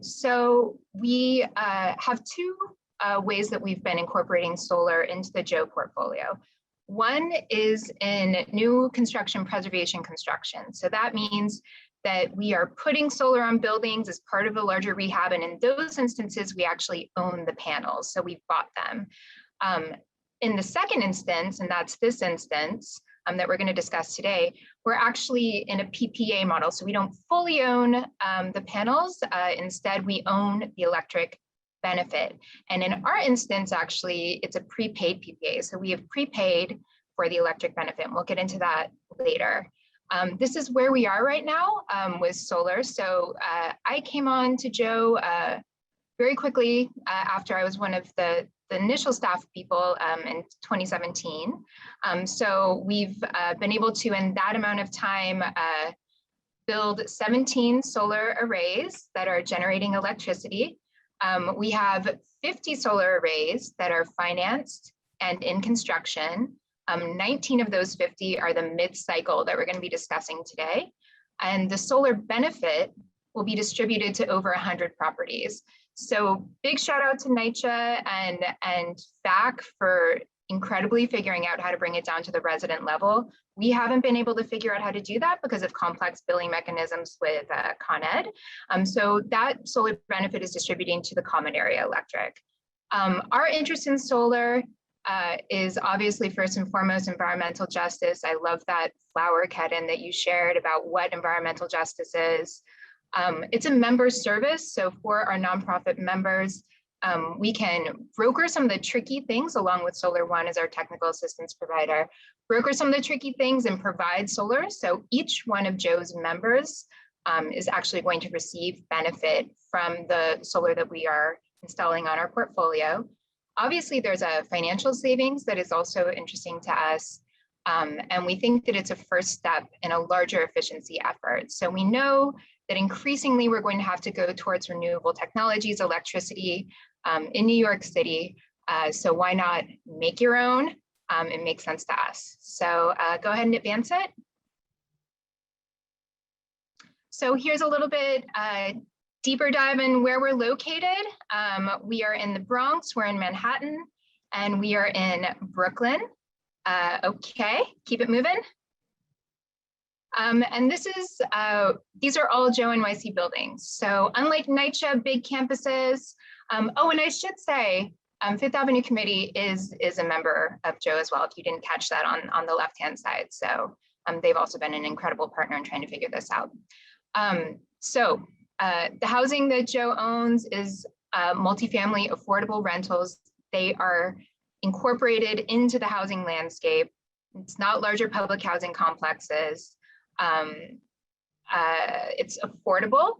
So we have 2 ways that we've been incorporating solar into the Joe portfolio. One is in new construction, preservation construction. So that means that we are putting solar on buildings as part of a larger rehab. And in those instances, we actually own the panels. So we've bought them. In the second instance, and that's this instance that we're going to discuss today, we're actually in a PPA model. So we don't fully own the panels. Instead, we own the electric benefit. And in our instance, actually, it's a prepaid PPA. So we have prepaid for the electric benefit. And we'll get into that later. This is where we are right now with solar. So I came on to Joe very quickly after I was one of the initial staff people in 2017. So we've been able to, in that amount of time, build 17 solar arrays that are generating electricity. We have 50 solar arrays that are financed and in construction. 19 of those 50 are the mid-cycle that we're going to be discussing today. And the solar benefit will be distributed to over 100 properties. So big shout out to NYCHA and FAC for incredibly figuring out how to bring it down to the resident level. We haven't been able to figure out how to do that because of complex billing mechanisms with Con Ed. So that solar benefit is distributing to the common area electric. Our interest in solar is obviously first and foremost environmental justice. I love that flower, Kedin, that you shared about what environmental justice is. It's a member service. So for our nonprofit members, we can broker some of the tricky things along with Solar One as our technical assistance provider, broker some of the tricky things and provide solar. So each one of Joe's members is actually going to receive benefit from the solar that we are installing on our portfolio. Obviously, there's a financial savings that is also interesting to us. And we think that it's a first step in a larger efficiency effort. So we know that increasingly we're going to have to go towards renewable technologies, electricity in New York City. So why not make your own? It makes sense to us. So go ahead and advance it. So here's a little bit deeper dive in where we're located. We are in the Bronx, we're in Manhattan, and we are in Brooklyn. Okay, keep it moving. And this is, these are all Joe NYC buildings. So unlike NYCHA, big campuses. Oh, and I should say, Fifth Avenue Committee is a member of Joe as well, if you didn't catch that on the left-hand side. So they've also been an incredible partner in trying to figure this out. The housing that Joe owns is multifamily affordable rentals. They are incorporated into the housing landscape. It's not larger public housing complexes. It's affordable.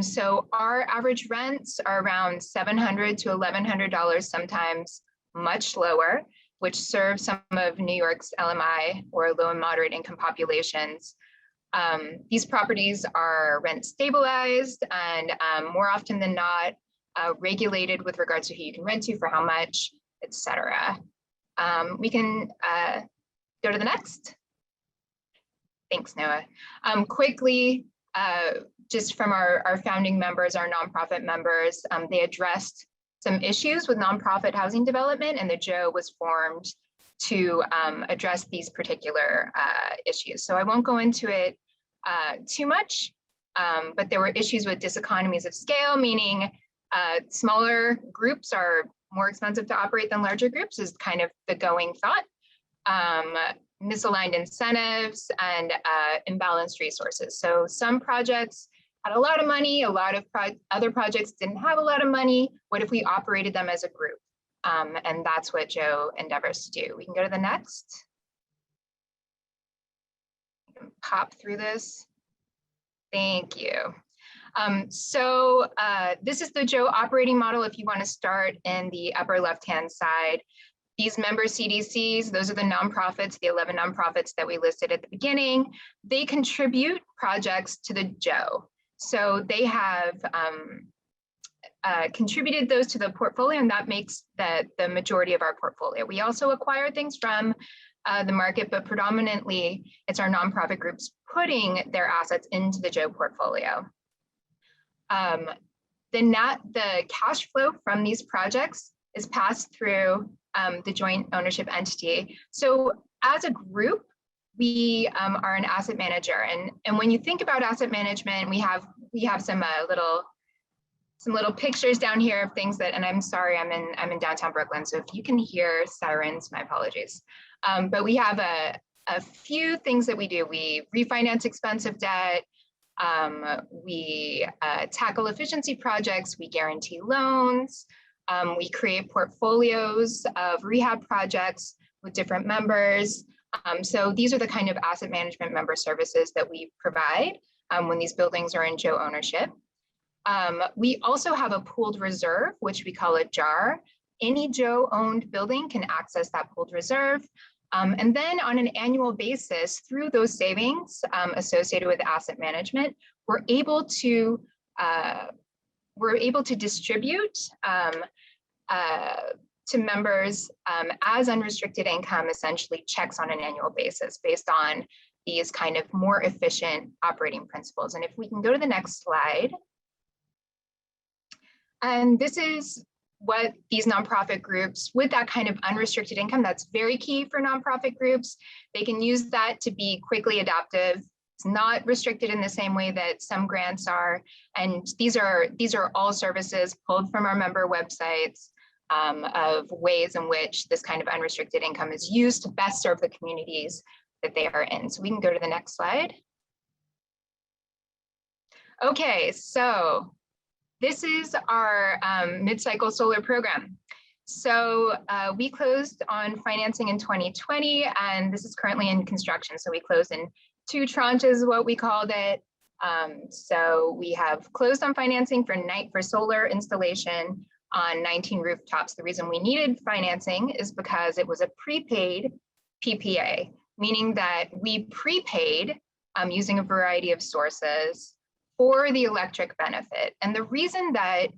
So our average rents are around $700 to $1,100, sometimes much lower, which serves some of New York's LMI or low and moderate income populations. These properties are rent stabilized and more often than not regulated with regards to who you can rent to, for how much, etc. We can go to the next. Thanks, Noah. Quickly, just from our founding members, our nonprofit members, they addressed some issues with nonprofit housing development, and the JO was formed to address these particular issues. So I won't go into it too much, but there were issues with diseconomies of scale, meaning smaller groups are more expensive to operate than larger groups is kind of the going thought. Misaligned incentives and imbalanced resources. So some projects had a lot of money, a lot of other projects didn't have a lot of money. What if we operated them as a group? And that's what Joe endeavors to do. We can go to the next. You can pop through this. Thank you. This is the Joe operating model. If you want to start in the upper left-hand side, these member CDCs, those are the nonprofits, the 11 nonprofits that we listed at the beginning. They contribute projects to the Joe. So they have contributed those to the portfolio, and that makes the majority of our portfolio. We also acquire things from the market, but predominantly it's our nonprofit groups putting their assets into the Joe portfolio. The cash flow from these projects is passed through the joint ownership entity. So as a group, we are an asset manager, and when you think about asset management, we have some little pictures down here of things that, and I'm sorry, I'm in downtown Brooklyn, so if you can hear sirens, my apologies. But we have a few things that we do. We refinance expensive debt. We tackle efficiency projects. We guarantee loans. We create portfolios of rehab projects with different members. So these are the kind of asset management member services that we provide when these buildings are in Joe ownership. We also have a pooled reserve, which we call a JAR. Any Joe owned building can access that pooled reserve. And then on an annual basis, through those savings associated with asset management, we're able to distribute to members as unrestricted income, essentially checks on an annual basis based on these kind of more efficient operating principles. And if we can go to the next slide. And this is what these nonprofit groups with that kind of unrestricted income, that's very key for nonprofit groups. They can use that to be quickly adaptive. It's not restricted in the same way that some grants are. And these are all services pulled from our member websites of ways in which this kind of unrestricted income is used to best serve the communities that they are in. So we can go to the next slide. Okay, so this is our mid-cycle solar program. So we closed on financing in 2020, and this is currently in construction. So we closed in 2 tranches, what we called it. So we have closed on financing for solar installation on 19 rooftops. The reason we needed financing is because it was a prepaid PPA, meaning that we prepaid using a variety of sources for the electric benefit. And the reason that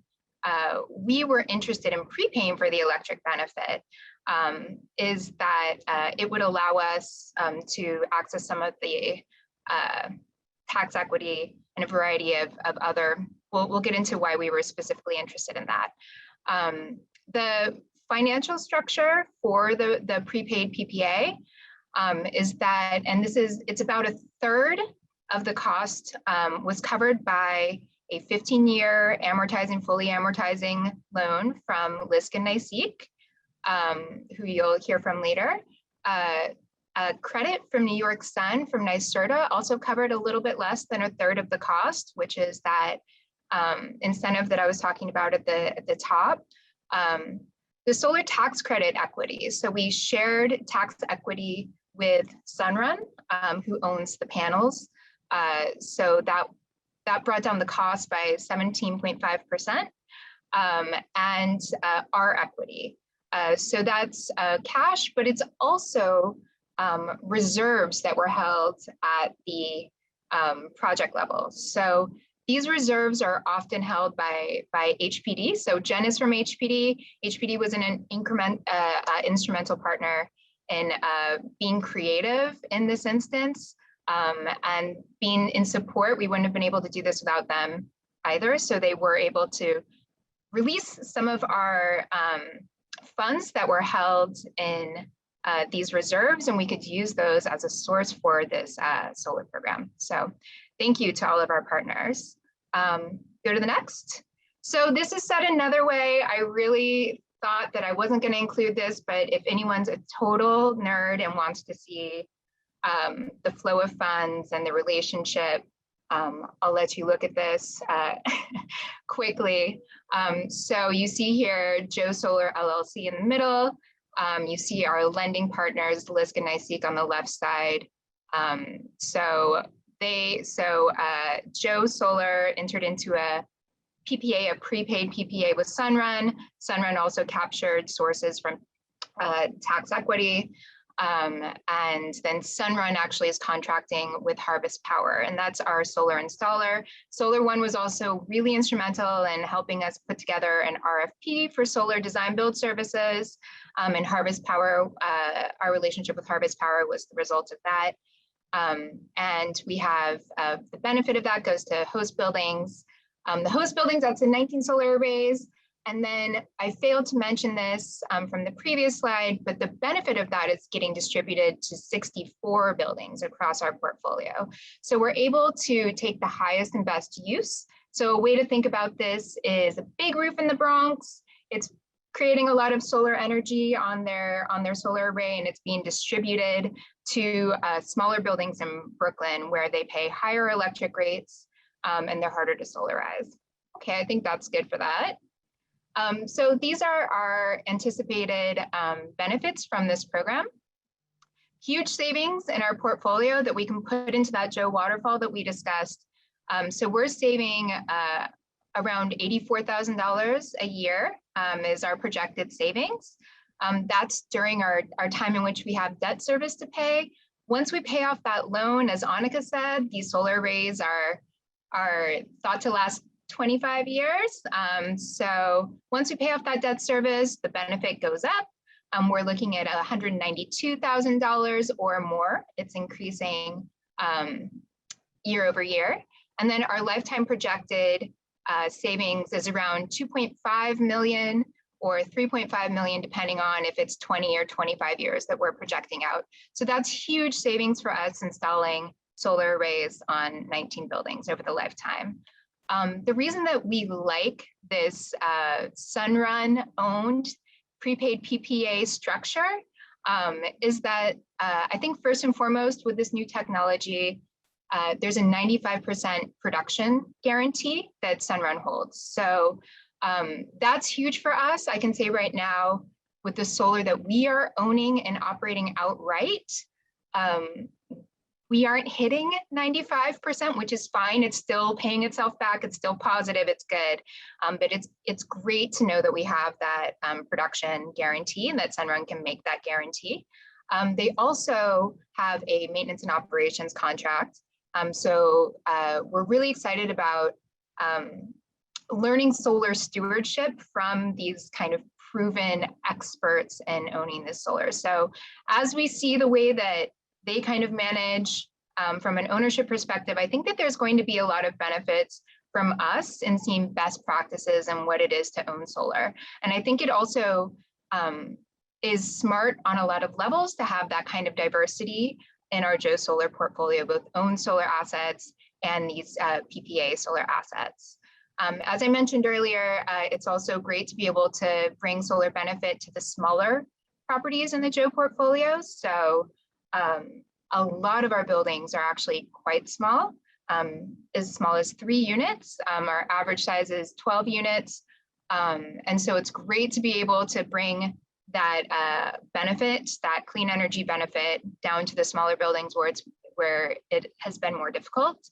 we were interested in prepaying for the electric benefit is that it would allow us to access some of the tax equity and a variety of other, we'll get into why we were specifically interested in that. The financial structure for the prepaid PPA is that, and it's about 1/3 of the cost was covered by a 15-year fully amortizing loan from LISC and NYCEEC, who you'll hear from later. A credit from New York Sun from NYCERDA also covered a little bit less than 1/3 of the cost, which is that incentive that I was talking about at the top. The solar tax credit equity. So we shared tax equity with Sunrun, who owns the panels. So that brought down the cost by 17.5%, and our equity. So that's cash, but it's also reserves that were held at the project level. So these reserves are often held by HPD. So Jen is from HPD. HPD was an instrumental partner in being creative in this instance and being in support. We wouldn't have been able to do this without them either. So they were able to release some of our funds that were held in these reserves, and we could use those as a source for this solar program. So thank you to all of our partners. Go to the next. So this is said another way. I really thought that I wasn't going to include this, but if anyone's a total nerd and wants to see the flow of funds and the relationship, I'll let you look at this quickly. So you see here, Joe Solar LLC in the middle. You see our lending partners, LISC and NYCEEC on the left side. Joe Solar entered into a PPA, a prepaid PPA with Sunrun. Sunrun also captured sources from tax equity. And then Sunrun actually is contracting with Harvest Power, and that's our solar installer. Solar One was also really instrumental in helping us put together an RFP for solar design build services. And Harvest Power, our relationship with Harvest Power was the result of that. And we have the benefit of that goes to host buildings. The host buildings, that's in 19 solar arrays. And then I failed to mention this from the previous slide, but the benefit of that is getting distributed to 64 buildings across our portfolio. So we're able to take the highest and best use. So a way to think about this is a big roof in the Bronx. It's creating a lot of solar energy on their solar array, and it's being distributed to smaller buildings in Brooklyn where they pay higher electric rates and they're harder to solarize. Okay, I think that's good for that. So these are our anticipated benefits from this program. Huge savings in our portfolio that we can put into that Joe waterfall that we discussed. So we're saving around $84,000 a year is our projected savings. That's during our time in which we have debt service to pay. Once we pay off that loan, as Annika said, these solar arrays are thought to last 25 years. So once we pay off that debt service, the benefit goes up. We're looking at $192,000 or more. It's increasing year over year. And then our lifetime projected savings is around 2.5 million or 3.5 million, depending on if it's 20 or 25 years that we're projecting out. So that's huge savings for us installing solar arrays on 19 buildings over the lifetime. The reason that we like this Sunrun owned prepaid PPA structure is that I think first and foremost with this new technology, there's a 95% production guarantee that Sunrun holds. So that's huge for us. I can say right now with the solar that we are owning and operating outright, we aren't hitting 95%, which is fine. It's still paying itself back. It's still positive. It's good. But it's great to know that we have that production guarantee and that Sunrun can make that guarantee. They also have a maintenance and operations contract. So we're really excited about learning solar stewardship from these kind of proven experts in owning this solar. So as we see the way that they kind of manage from an ownership perspective, I think that there's going to be a lot of benefits from us in seeing best practices and what it is to own solar. And I think it also is smart on a lot of levels to have that kind of diversity in our Joe Solar portfolio, both owned solar assets and these PPA solar assets. As I mentioned earlier, it's also great to be able to bring solar benefit to the smaller properties in the Joe portfolio. So a lot of our buildings are actually quite small, as small as 3 units. Our average size is 12 units. And so it's great to be able to bring that benefit, that clean energy benefit down to the smaller buildings where it has been more difficult.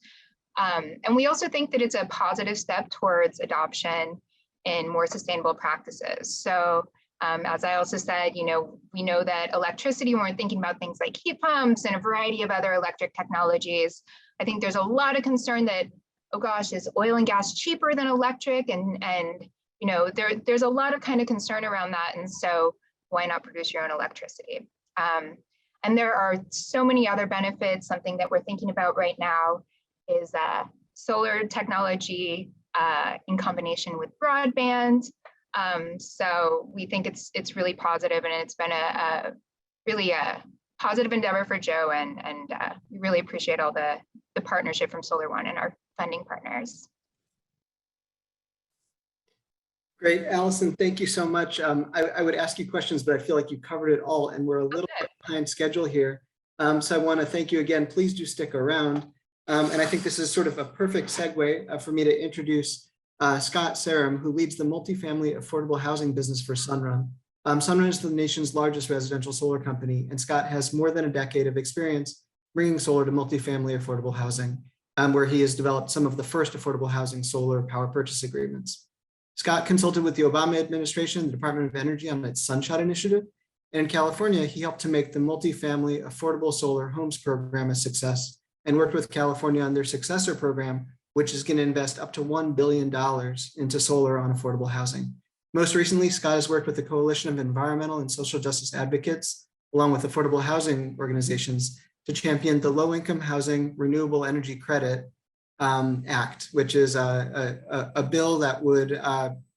And we also think that it's a positive step towards adoption in more sustainable practices. So as I also said, we know that electricity, when we're thinking about things like heat pumps and a variety of other electric technologies, I think there's a lot of concern that, oh gosh, is oil and gas cheaper than electric? And there's a lot of kind of concern around that. And so why not produce your own electricity? And there are so many other benefits. Something that we're thinking about right now is solar technology in combination with broadband. So we think it's really positive, and it's been a really positive endeavor for Joe, and we really appreciate all the partnership from Solar One and our funding partners. Great, Allison, thank you so much. I would ask you questions, but I feel like you covered it all, and we're a little bit behind schedule here. So I want to thank you again. Please do stick around. And I think this is sort of a perfect segue for me to introduce Scott Sarum, who leads the multifamily affordable housing business for Sunrun. Sunrun is the nation's largest residential solar company, and Scott has more than a decade of experience bringing solar to multifamily affordable housing, where he has developed some of the first affordable housing solar power purchase agreements. Scott consulted with the Obama administration, the Department of Energy, on its Sunshot initiative. And in California, he helped to make the multifamily affordable solar homes program a success, and worked with California on their successor program, which is going to invest up to $1 billion into solar on affordable housing. Most recently, Scott has worked with the Coalition of Environmental and Social Justice Advocates, along with affordable housing organizations, to champion the Low-Income Housing Renewable Energy Credit Act, which is a bill that would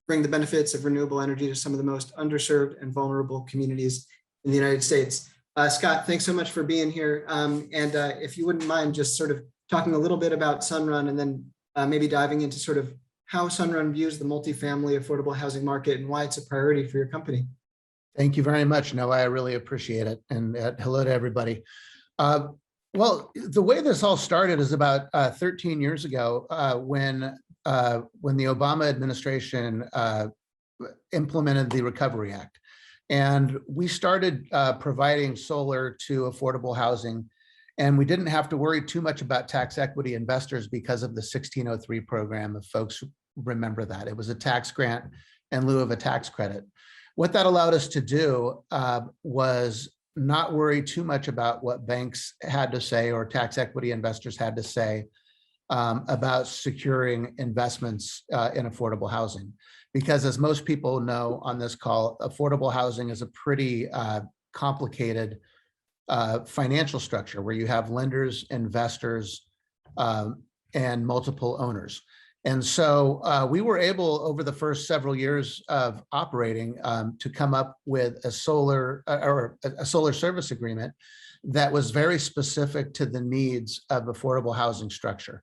bring the benefits of renewable energy to some of the most underserved and vulnerable communities in the United States. Scott, thanks so much for being here. And if you wouldn't mind just sort of talking a little bit about Sunrun, and then maybe diving into sort of how Sunrun views the multifamily affordable housing market and why it's a priority for your company. Thank you very much, Noah. I really appreciate it. And hello to everybody. Well, the way this all started is about 13 years ago when the Obama administration implemented the Recovery Act. And we started providing solar to affordable housing. And we didn't have to worry too much about tax equity investors because of the 1603 program, if folks remember that. It was a tax grant in lieu of a tax credit. What that allowed us to do was not worry too much about what banks had to say or tax equity investors had to say about securing investments in affordable housing. Because as most people know on this call, affordable housing is a pretty complicated financial structure where you have lenders, investors, and multiple owners. And so we were able, over the first several years of operating, to come up with a solar service agreement that was very specific to the needs of affordable housing structure.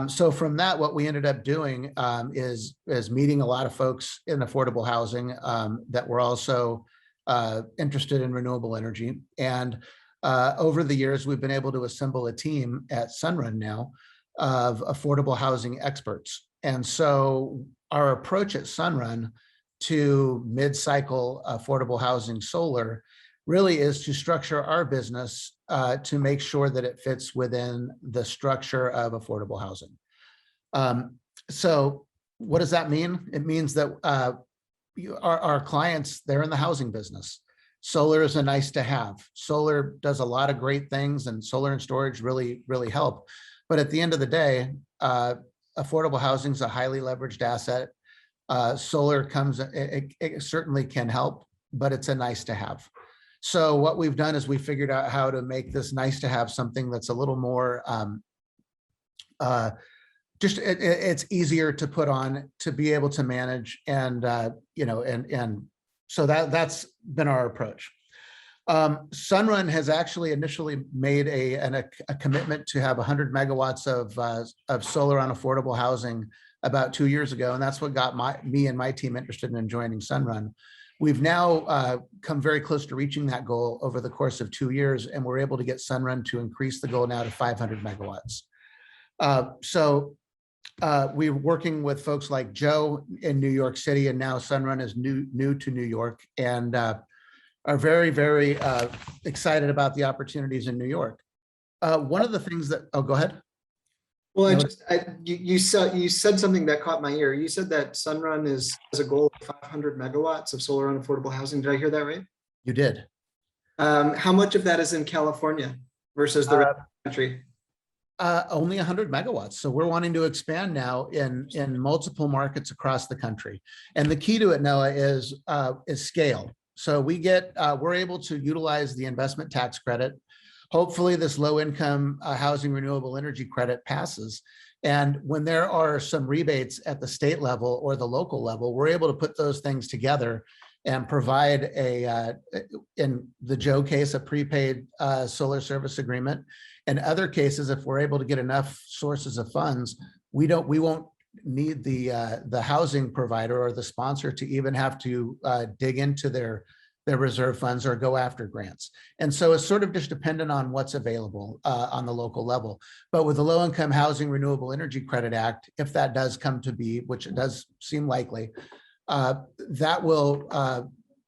So from that, what we ended up doing is meeting a lot of folks in affordable housing that were also interested in renewable energy. And over the years, we've been able to assemble a team at Sunrun now of affordable housing experts. And so our approach at Sunrun to mid-cycle affordable housing solar really is to structure our business to make sure that it fits within the structure of affordable housing. So what does that mean? It means that our clients, they're in the housing business. Solar is a nice to have. Solar does a lot of great things, and solar and storage really, really help. But at the end of the day, affordable housing is a highly leveraged asset. Solar it certainly can help, but it's a nice to have. So what we've done is we figured out how to make this nice to have something that's a little more, it's easier to put on, to be able to manage, and so that's been our approach. Sunrun has actually initially made a commitment to have 100 megawatts of solar on affordable housing about 2 years ago, and that's what got me and my team interested in joining Sunrun. We've now come very close to reaching that goal over the course of 2 years, and we're able to get Sunrun to increase the goal now to 500 megawatts. So we're working with folks like Joe in New York City, and now Sunrun is new to New York, and are very, very excited about the opportunities in New York. One of the things that, oh, go ahead. Well, you said something that caught my ear. You said that Sunrun has a goal of 500 megawatts of solar on affordable housing. Did I hear that right? You did. How much of that is in California versus the rest of the country? Only 100 megawatts. So we're wanting to expand now in multiple markets across the country. And the key to it, Noah, is scale. So we're able to utilize the investment tax credit. Hopefully this low income housing renewable energy credit passes. And when there are some rebates at the state level or the local level, we're able to put those things together and provide in the Joe case, a prepaid solar service agreement. In other cases, if we're able to get enough sources of funds, we won't need the housing provider or the sponsor to even have to dig into their reserve funds or go after grants. And so it's sort of just dependent on what's available on the local level. But with the Low Income Housing Renewable Energy Credit Act, if that does come to be, which it does seem likely, that will,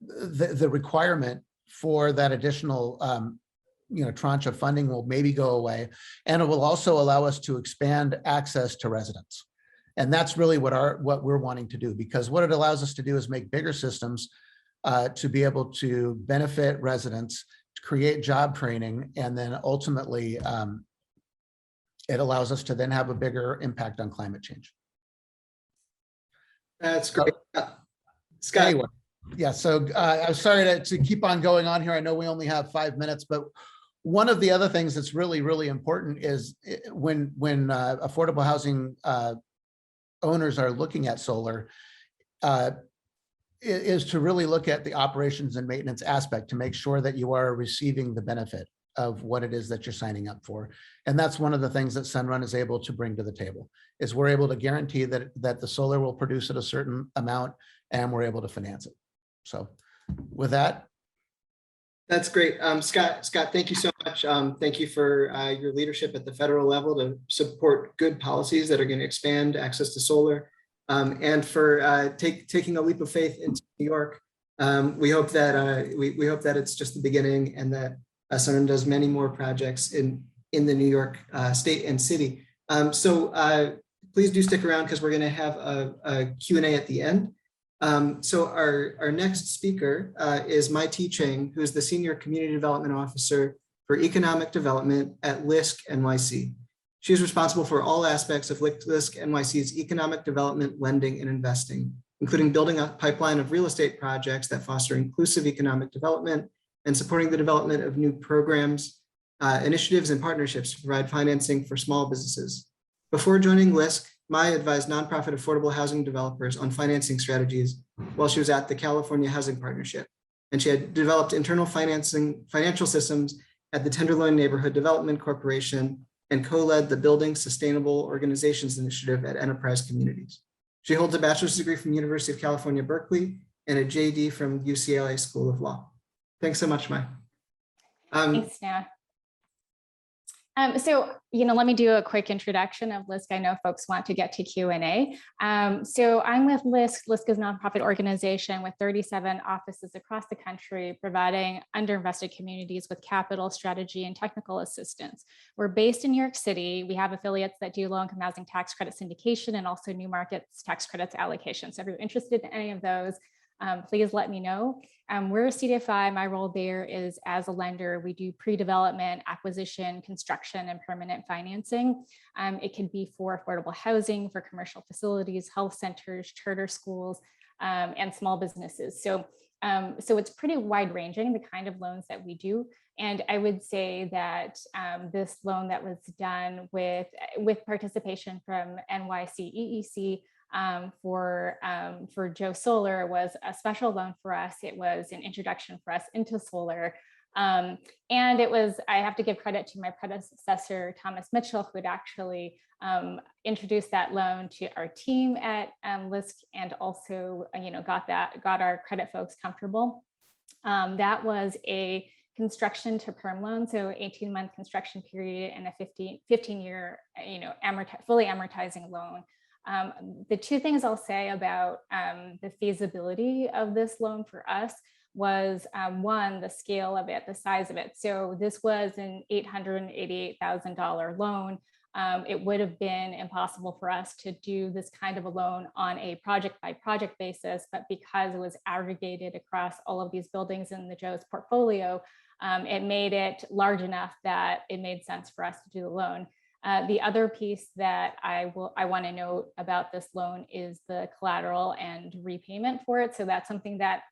the requirement for that additional tranche of funding will maybe go away. And it will also allow us to expand access to residents. And that's really what we're wanting to do, because what it allows us to do is make bigger systems to be able to benefit residents, to create job training, and then ultimately it allows us to then have a bigger impact on climate change. That's great. Scott. Anyway, yeah, so I'm sorry to keep on going on here. I know we only have 5 minutes, but one of the other things that's really, really important is when affordable housing owners are looking at solar, is to really look at the operations and maintenance aspect to make sure that you are receiving the benefit of what it is that you're signing up for. And that's one of the things that Sunrun is able to bring to the table, is we're able to guarantee that the solar will produce at a certain amount and we're able to finance it. So with that. That's great. Scott, thank you so much. Thank you for your leadership at the federal level to support good policies that are going to expand access to solar, and for taking a leap of faith into New York. We hope that we hope that it's just the beginning, and that Sunrun does many more projects in the New York state and city. So please do stick around, because we're going to have a Q&A at the end. So our next speaker is Mai T. Cheng, who is the Senior Community Development Officer for Economic Development at LISC NYC. She is responsible for all aspects of LISC NYC's economic development, lending, and investing, including building a pipeline of real estate projects that foster inclusive economic development and supporting the development of new programs, initiatives, and partnerships to provide financing for small businesses. Before joining LISC, Mai advised nonprofit affordable housing developers on financing strategies while she was at the California Housing Partnership. And she had developed internal financial systems at the Tenderloin Neighborhood Development Corporation and co-led the Building Sustainable Organizations Initiative at Enterprise Communities. She holds a bachelor's degree from University of California, Berkeley, and a JD from UCLA School of Law. Thanks so much, Mai. Thanks, Noah. So, let me do a quick introduction of LISC. I know folks want to get to Q&A. So I'm with LISC. LISC is a nonprofit organization with 37 offices across the country, providing underinvested communities with capital, strategy, and technical assistance. We're based in New York City. We have affiliates that do low-income housing tax credit syndication and also new markets tax credits allocation. So if you're interested in any of those, please let me know. We're a CDFI. My role there is as a lender. We do pre-development, acquisition, construction, and permanent financing. It can be for affordable housing, for commercial facilities, health centers, charter schools, and small businesses. So it's pretty wide ranging, the kind of loans that we do. And I would say that this loan that was done with participation from NYCEEC for Joe Solar was a special loan for us. It was an introduction for us into solar. And it was, I have to give credit to my predecessor, Thomas Mitchell, who had actually introduced that loan to our team at LISC, and also, got our credit folks comfortable. That was a construction to perm loan, so 18-month construction period and a 15-year, fully amortizing loan. The two things I'll say about the feasibility of this loan for us was one, the scale of it, the size of it. So this was an $888,000 loan. It would have been impossible for us to do this kind of a loan on a project by project basis, but because it was aggregated across all of these buildings in the Joe's portfolio, it made it large enough that it made sense for us to do the loan. The other piece that I want to note about this loan is the collateral and repayment for it. So that's something that,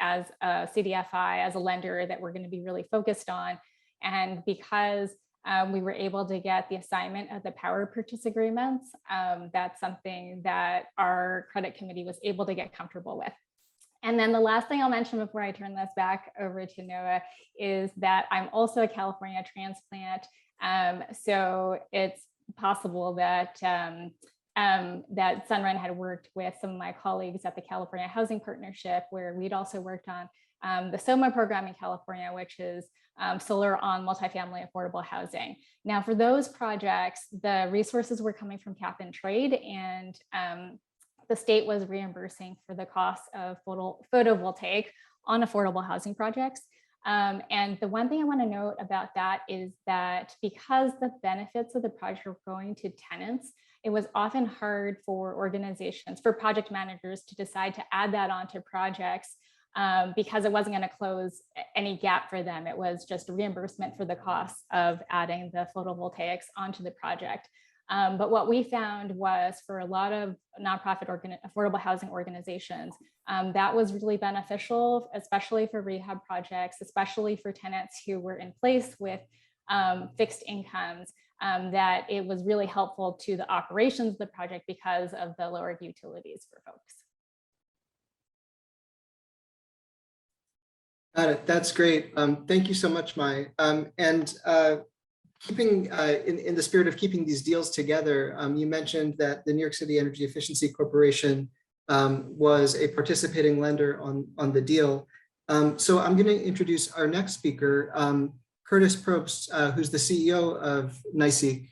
as a CDFI, as a lender, that we're going to be really focused on. And because we were able to get the assignment of the power purchase agreements, that's something that our credit committee was able to get comfortable with. And then the last thing I'll mention before I turn this back over to Noah is that I'm also a California transplant. So it's possible that that Sunrun had worked with some of my colleagues at the California Housing Partnership, where we'd also worked on the SOMA program in California, which is solar on multifamily affordable housing. Now, for those projects, the resources were coming from cap and trade, and the state was reimbursing for the cost of photovoltaic on affordable housing projects. And the one thing I want to note about that is that because the benefits of the project were going to tenants, it was often hard for organizations, for project managers, to decide to add that onto projects because it wasn't going to close any gap for them. It was just a reimbursement for the cost of adding the photovoltaics onto the project. But what we found was, for a lot of nonprofit affordable housing organizations, that was really beneficial, especially for rehab projects, especially for tenants who were in place with fixed incomes, that it was really helpful to the operations of the project because of the lowered utilities for folks. Got it. That's great. Thank you so much, Mai. Keeping in the spirit of keeping these deals together, you mentioned that the New York City Energy Efficiency Corporation was a participating lender on the deal. So I'm going to introduce our next speaker, Curtis Probst, who's the CEO of NYCEEC.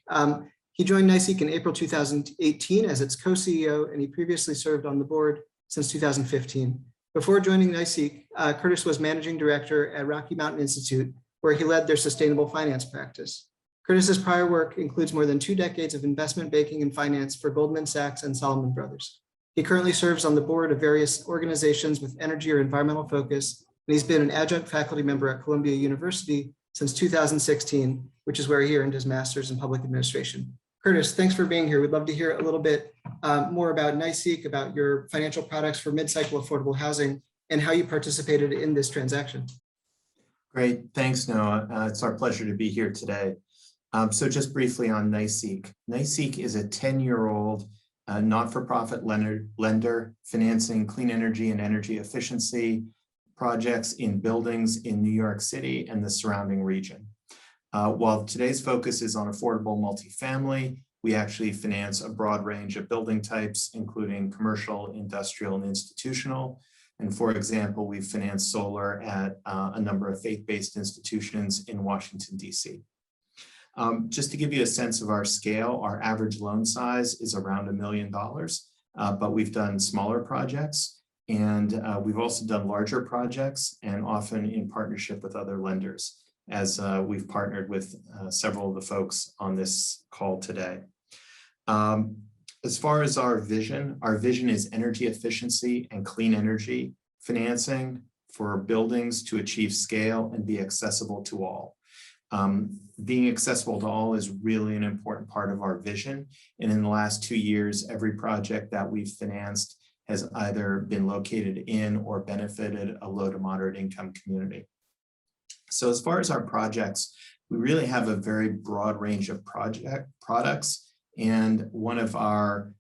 He joined NYCEEC in April 2018 as its co-CEO, and he previously served on the board since 2015. Before joining NYCEEC, Curtis was managing director at Rocky Mountain Institute, where he led their sustainable finance practice. Curtis's prior work includes more than 2 decades of investment banking and finance for Goldman Sachs and Salomon Brothers. He currently serves on the board of various organizations with energy or environmental focus, and he's been an adjunct faculty member at Columbia University since 2016, which is where he earned his master's in public administration. Curtis, thanks for being here. We'd love to hear a little bit more about NYCEEC, about your financial products for mid-cycle affordable housing, and how you participated in this transaction. Great, thanks, Noah. It's our pleasure to be here today. So just briefly on NYCEEC. NYCEEC is a 10-year-old not-for-profit lender financing clean energy and energy efficiency projects in buildings in New York City and the surrounding region. While today's focus is on affordable multifamily, we actually finance a broad range of building types, including commercial, industrial, and institutional. And for example, we've financed solar at a number of faith-based institutions in Washington, D.C. Just to give you a sense of our scale, our average loan size is around $1 million, but we've done smaller projects, and we've also done larger projects, and often in partnership with other lenders, as we've partnered with several of the folks on this call today. As far as our vision is energy efficiency and clean energy financing for buildings to achieve scale and be accessible to all. Being accessible to all is really an important part of our vision. And in the last 2 years, every project that we've financed has either been located in or benefited a low to moderate income community. So as far as our projects, we really have a very broad range of products. And one of our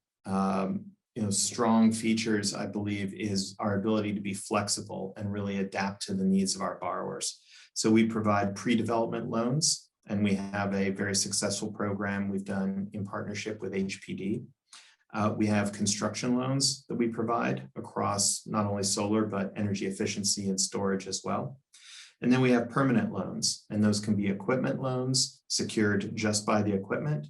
strong features, I believe, is our ability to be flexible and really adapt to the needs of our borrowers. So we provide pre-development loans, and we have a very successful program we've done in partnership with HPD. We have construction loans that we provide across not only solar, but energy efficiency and storage as well. And then we have permanent loans, and those can be equipment loans secured just by the equipment.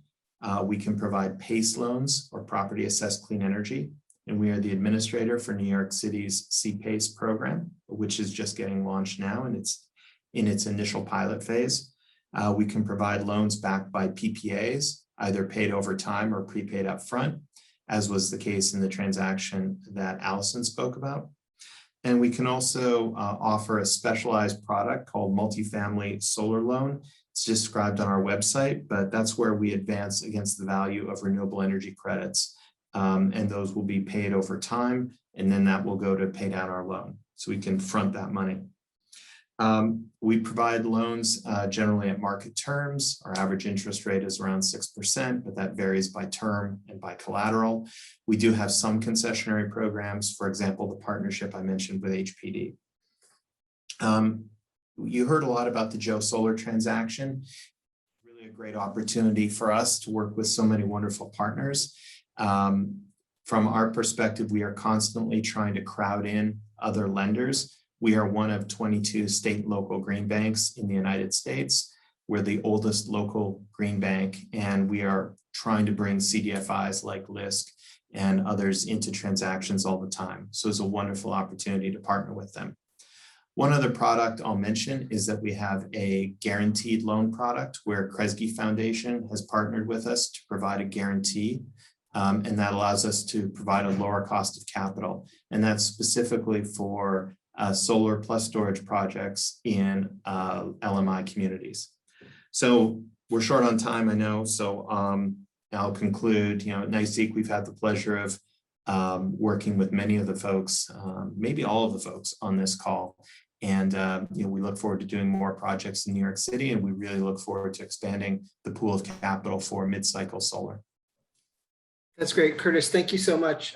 We can provide PACE loans, or property assessed clean energy. And we are the administrator for New York City's CPACE program, which is just getting launched now, and it's in its initial pilot phase. We can provide loans backed by PPAs, either paid over time or prepaid upfront, as was the case in the transaction that Allison spoke about. And we can also offer a specialized product called multifamily solar loan. It's described on our website, but that's where we advance against the value of renewable energy credits. And those will be paid over time, and then that will go to pay down our loan, so we can front that money. We provide loans generally at market terms. Our average interest rate is around 6%, but that varies by term and by collateral. We do have some concessionary programs, for example, the partnership I mentioned with HPD. You heard a lot about the Joe Solar transaction. Really a great opportunity for us to work with so many wonderful partners. From our perspective, we are constantly trying to crowd in other lenders. We are one of 22 state and local green banks in the United States. We're the oldest local green bank, and we are trying to bring CDFIs like LISC and others into transactions all the time. So it's a wonderful opportunity to partner with them. One other product I'll mention is that we have a guaranteed loan product where Kresge Foundation has partnered with us to provide a guarantee. And that allows us to provide a lower cost of capital. And that's specifically for solar plus storage projects in LMI communities. So we're short on time, I know. So I'll conclude, at NYCEEC, we've had the pleasure of working with many of the folks, maybe all of the folks on this call. And we look forward to doing more projects in New York City, and we really look forward to expanding the pool of capital for mid-cycle solar. That's great, Curtis. Thank you so much.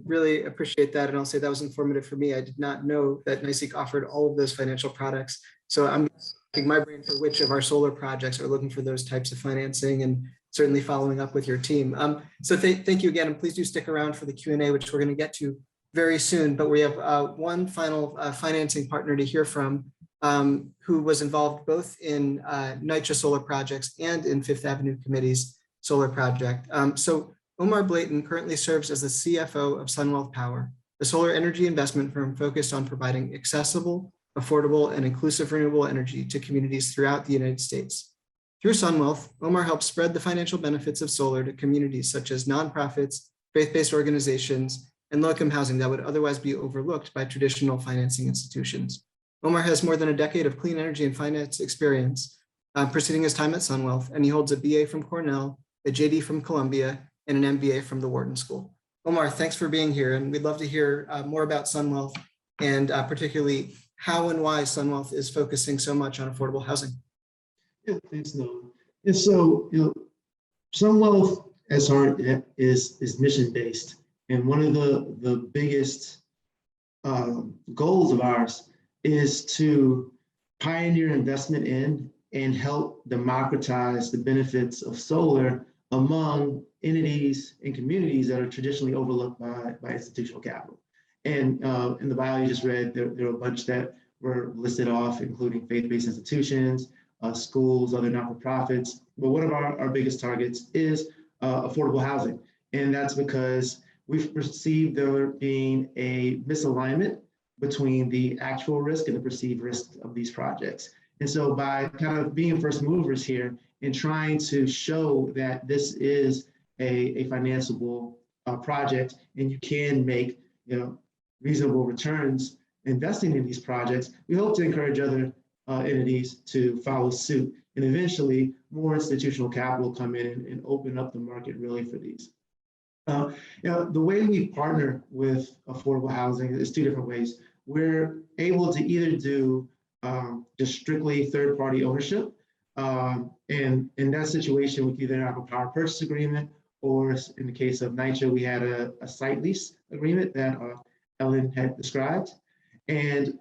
Really appreciate that. And I'll say that was informative for me. I did not know that NYCEEC offered all of those financial products. So I'm picking my brain for which of our solar projects are looking for those types of financing, and certainly following up with your team. So thank you again, and please do stick around for the Q&A, which we're going to get to very soon. But we have one final financing partner to hear from, who was involved both in NYCHA solar projects and in Fifth Avenue Committee's solar project. So Omar Blayton currently serves as the CFO of Sunwealth Power, a solar energy investment firm focused on providing accessible, affordable, and inclusive renewable energy to communities throughout the United States. Through Sunwealth, Omar helps spread the financial benefits of solar to communities such as nonprofits, faith-based organizations, and low-income housing that would otherwise be overlooked by traditional financing institutions. Omar has more than a decade of clean energy and finance experience preceding his time at Sunwealth, and he holds a BA from Cornell, a JD from Columbia, and an MBA from the Wharton School. Omar, thanks for being here, and we'd love to hear more about Sunwealth, and particularly how and why Sunwealth is focusing so much on affordable housing. Yeah, thanks, Noah. And so, Sunwealth as our is mission-based, and one of the biggest goals of ours is to pioneer investment in and help democratize the benefits of solar among entities and communities that are traditionally overlooked by institutional capital. And in the bio you just read, there are a bunch that were listed off, including faith-based institutions, schools, other not-for-profits. But one of our biggest targets is affordable housing. And that's because we've perceived there being a misalignment between the actual risk and the perceived risk of these projects. And so by kind of being first movers here and trying to show that this is a financeable project, and you can make reasonable returns investing in these projects, we hope to encourage other entities to follow suit, and eventually more institutional capital come in and open up the market really for these. The way we partner with affordable housing is two different ways. We're able to either do just strictly third-party ownership, and in that situation, we can either have a power purchase agreement, or in the case of NYCHA, we had a site lease agreement that Ellen had described,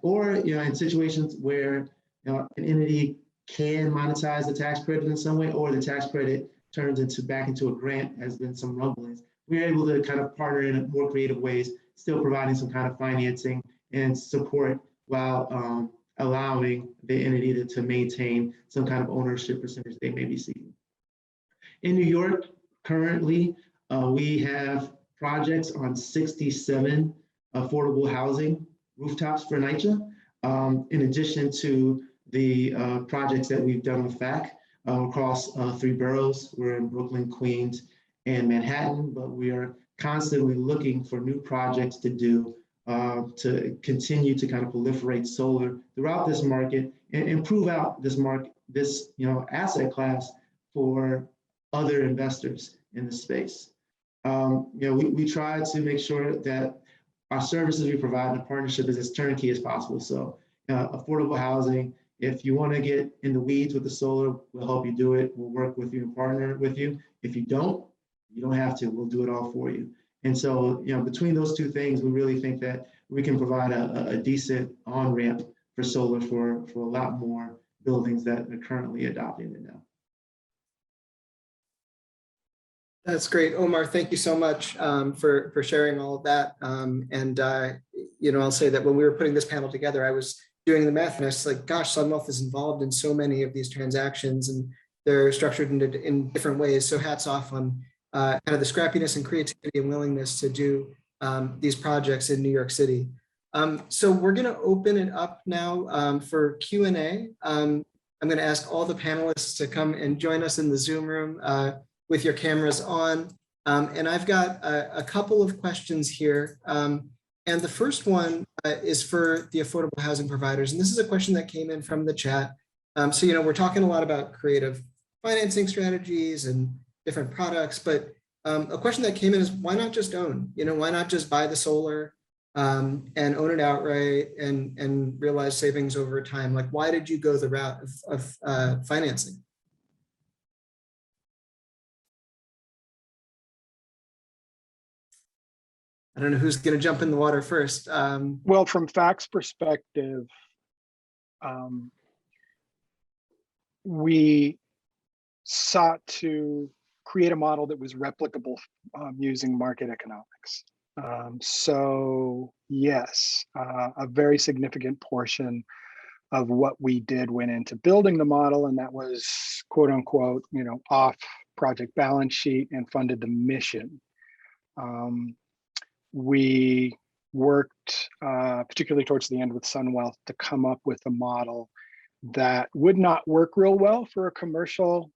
or in situations where an entity can monetize the tax credit in some way, or the tax credit turns back into a grant, has been some rumblings. We're able to kind of partner in more creative ways, still providing some kind of financing and support while allowing the entity to maintain some kind of ownership percentage they may be seeking. In New York, currently, we have projects on 67 affordable housing rooftops for NYCHA, in addition to the projects that we've done with FAC across 3 boroughs. We're in Brooklyn, Queens, and Manhattan, but we are constantly looking for new projects to do to continue to kind of proliferate solar throughout this market and prove out this market this asset class for other investors in the space. We try to make sure that our services we provide in a partnership is as turnkey as possible. So affordable housing, if you want to get in the weeds with the solar, we'll help you do it. We'll work with you and partner with you. If you don't have to. We'll do it all for you. And so, between those two things, we really think that we can provide a decent on-ramp for solar for a lot more buildings that are currently adopting it now. That's great. Omar, thank you so much for sharing all of that. I'll say that when we were putting this panel together, I was doing the math and I was like, gosh, Sunwealth is involved in so many of these transactions and they're structured in different ways. So hats off on kind of the scrappiness and creativity and willingness to do these projects in New York City. So we're going to open it up now for Q&A. I'm going to ask all the panelists to come and join us in the Zoom room with your cameras on. And I've got a couple of questions here. And the first one is for the affordable housing providers. And this is a question that came in from the chat. So, we're talking a lot about creative financing strategies and different products, but a question that came in is why not just own? Why not just buy the solar and own it outright and realize savings over time? Like, why did you go the route of financing? I don't know who's going to jump in the water first. Well, from FACT's perspective, we sought to create a model that was replicable using market economics. So yes, a very significant portion of what we did went into building the model, and that was quote unquote, off project balance sheet and funded the mission. We worked particularly towards the end with Sunwealth to come up with a model that would not work real well for a commercial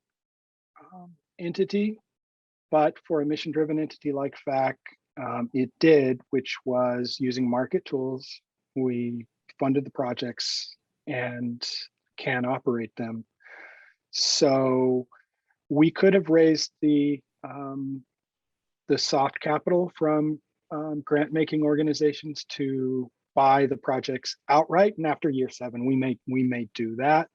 entity, but for a mission-driven entity like FAC, it did, which was using market tools. We funded the projects and can operate them. So we could have raised the soft capital from grant-making organizations to buy the projects outright, and after year 7, we may do that.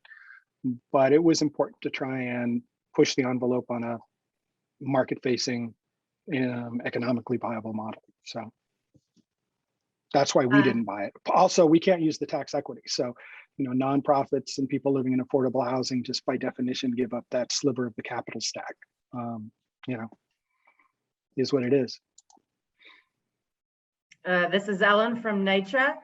But it was important to try and push the envelope on a market-facing, economically viable model. So that's why we didn't buy it. Also, we can't use the tax equity. So, nonprofits and people living in affordable housing, just by definition, give up that sliver of the capital stack. Is what it is. This is Ellen from NYCHA.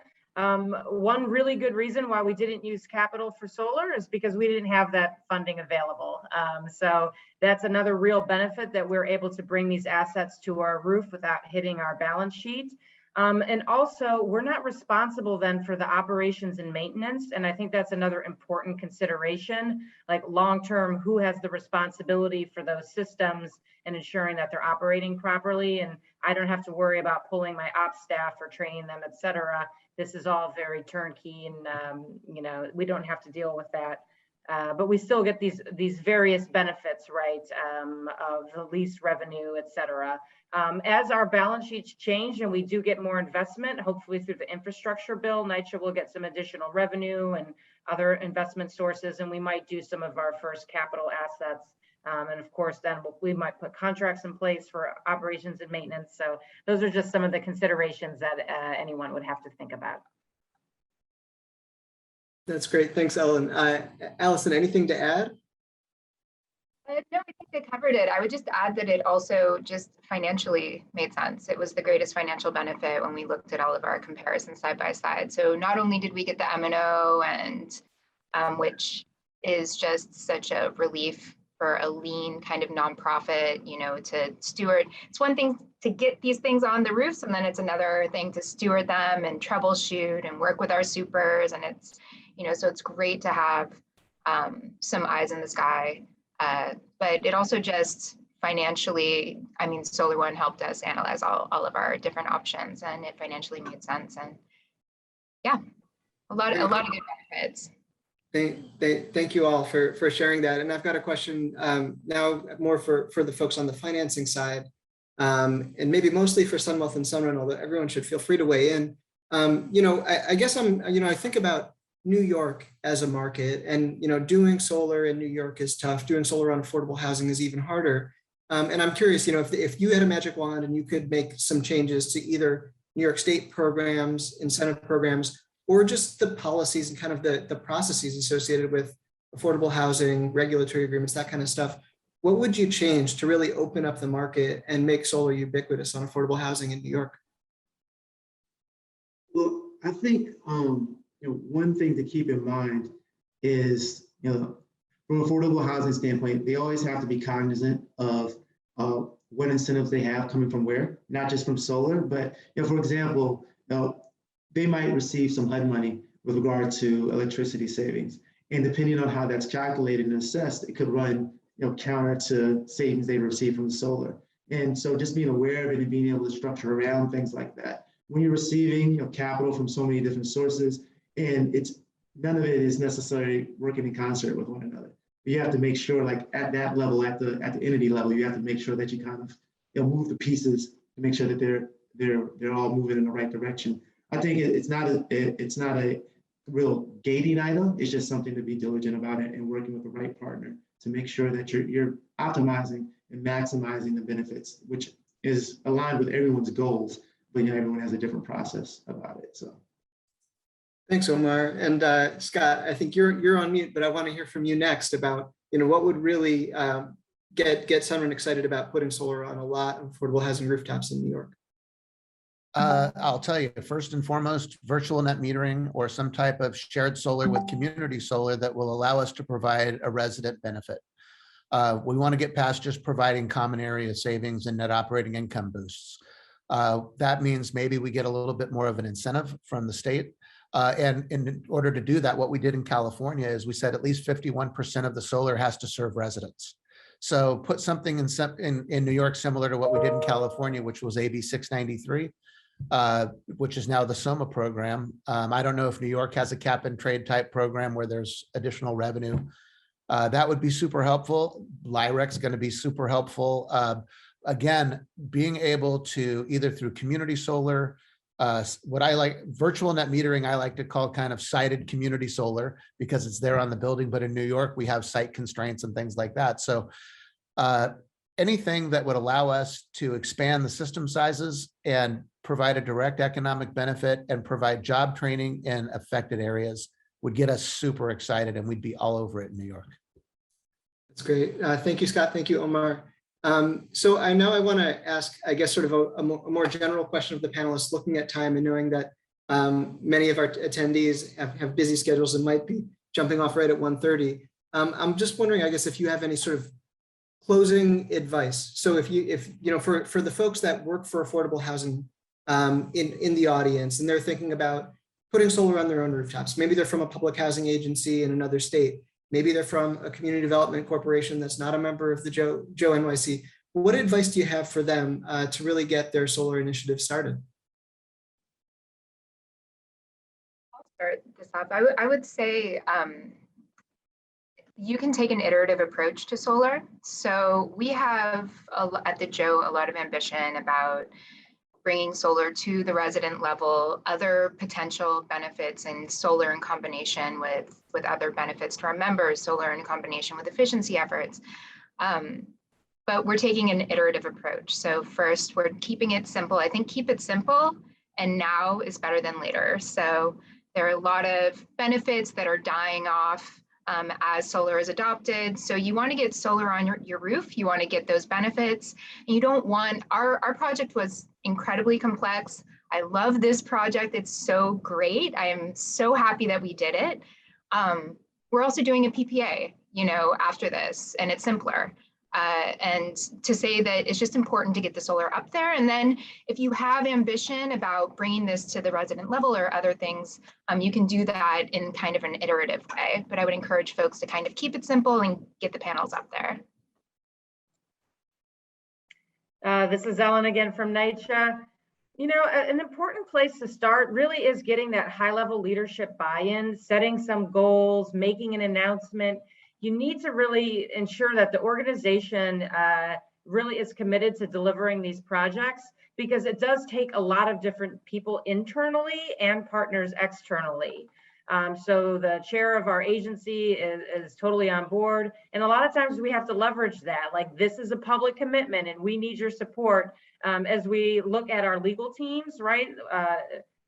One really good reason why we didn't use capital for solar is because we didn't have that funding available. So that's another real benefit, that we're able to bring these assets to our roof without hitting our balance sheet. And also, we're not responsible then for the operations and maintenance. And I think that's another important consideration, like long-term, who has the responsibility for those systems and ensuring that they're operating properly. And I don't have to worry about pulling my ops staff or training them, et cetera. This is all very turnkey, and we don't have to deal with that. But we still get these various benefits, right, of the lease revenue, et cetera. As our balance sheets change and we do get more investment, hopefully through the infrastructure bill, NYCHA will get some additional revenue and other investment sources, and we might do some of our first capital assets. And of course, then we might put contracts in place for operations and maintenance. So those are just some of the considerations that anyone would have to think about. That's great. Thanks, Ellen. Allison, anything to add? No, I think they covered it. I would just add that it also just financially made sense. It was the greatest financial benefit when we looked at all of our comparisons side by side. So not only did we get the M&O, and which is just such a relief for a lean kind of nonprofit, to steward. It's one thing to get these things on the roofs, and then it's another thing to steward them and troubleshoot and work with our supers. And it's, so it's great to have some eyes in the sky. But it also just financially, Solar One helped us analyze all of our different options, and it financially made sense. And yeah, a lot of good benefits. Thank you all for sharing that. And I've got a question now more for the folks on the financing side, and maybe mostly for Sunwealth and Sunrun, although everyone should feel free to weigh in. I guess I think about New York as a market, and doing solar in New York is tough. Doing solar on affordable housing is even harder. And I'm curious, if you had a magic wand and you could make some changes to either New York State programs, incentive programs, or just the policies and kind of the processes associated with affordable housing, regulatory agreements, that kind of stuff, what would you change to really open up the market and make solar ubiquitous on affordable housing in New York? Well, I think one thing to keep in mind is, from an affordable housing standpoint, they always have to be cognizant of what incentives they have coming from where, not just from solar, but for example, they might receive some HUD money with regard to electricity savings. And depending on how that's calculated and assessed, it could run counter to savings they receive from the solar. And so just being aware of it and being able to structure around things like that. When you're receiving capital from so many different sources, and none of it is necessarily working in concert with one another. But you have to make sure, like at that level, at the entity level, you have to make sure that you kind of move the pieces to make sure that they're all moving in the right direction. I think it's not a real gating item. It's just something to be diligent about it and working with the right partner to make sure that you're optimizing and maximizing the benefits, which is aligned with everyone's goals, but everyone has a different process about it. So. Thanks, Omar. And Scott, I think you're on mute, but I want to hear from you next about what would really get Sunrun excited about putting solar on a lot of affordable housing rooftops in New York. I'll tell you, first and foremost, virtual net metering or some type of shared solar with community solar that will allow us to provide a resident benefit. We want to get past just providing common area savings and net operating income boosts. That means maybe we get a little bit more of an incentive from the state. And in order to do that, what we did in California is we said at least 51% of the solar has to serve residents. So put something in New York similar to what we did in California, which was AB 693. Which is now the SOMA program. I don't know if New York has a cap and trade type program where there's additional revenue. That would be super helpful. LIREC's going to be super helpful. Again, being able to either through community solar, what I like, virtual net metering, I like to call kind of sited community solar because it's there on the building. But in New York, we have site constraints and things like that. So anything that would allow us to expand the system sizes and provide a direct economic benefit and provide job training in affected areas would get us super excited, and we'd be all over it in New York. That's great. Thank you, Scott. Thank you, Omar. So I want to ask, I guess, sort of a more general question of the panelists, looking at time and knowing that many of our attendees have busy schedules and might be jumping off right at 1:30. I'm just wondering, I guess, if you have any sort of closing advice. So if for the folks that work for affordable housing in the audience, and they're thinking about putting solar on their own rooftops, maybe they're from a public housing agency in another state, maybe they're from a community development corporation that's not a member of the Joe NYC. What advice do you have for them to really get their solar initiative started? I'll start this off. I would say you can take an iterative approach to solar. So we have at the Joe a lot of ambition about bringing solar to the resident level, other potential benefits and solar in combination with other benefits to our members, solar in combination with efficiency efforts. But we're taking an iterative approach. So first, we're keeping it simple. I think keep it simple, and now is better than later. So there are a lot of benefits that are dying off as solar is adopted. So you want to get solar on your roof, you want to get those benefits, and you don't want, our project was incredibly complex. I love this project, it's so great. I am so happy that we did it. We're also doing a PPA, after this, and it's simpler. And to say that it's just important to get the solar up there. And then if you have ambition about bringing this to the resident level or other things, you can do that in kind of an iterative way. But I would encourage folks to kind of keep it simple and get the panels up there. This is Ellen again from NYCHA. You know, an important place to start really is getting that high-level leadership buy-in, setting some goals, making an announcement. You need to really ensure that the organization really is committed to delivering these projects, because it does take a lot of different people internally and partners externally. So the chair of our agency is totally on board. And a lot of times we have to leverage that, like, this is a public commitment and we need your support. As we look at our legal teams, right?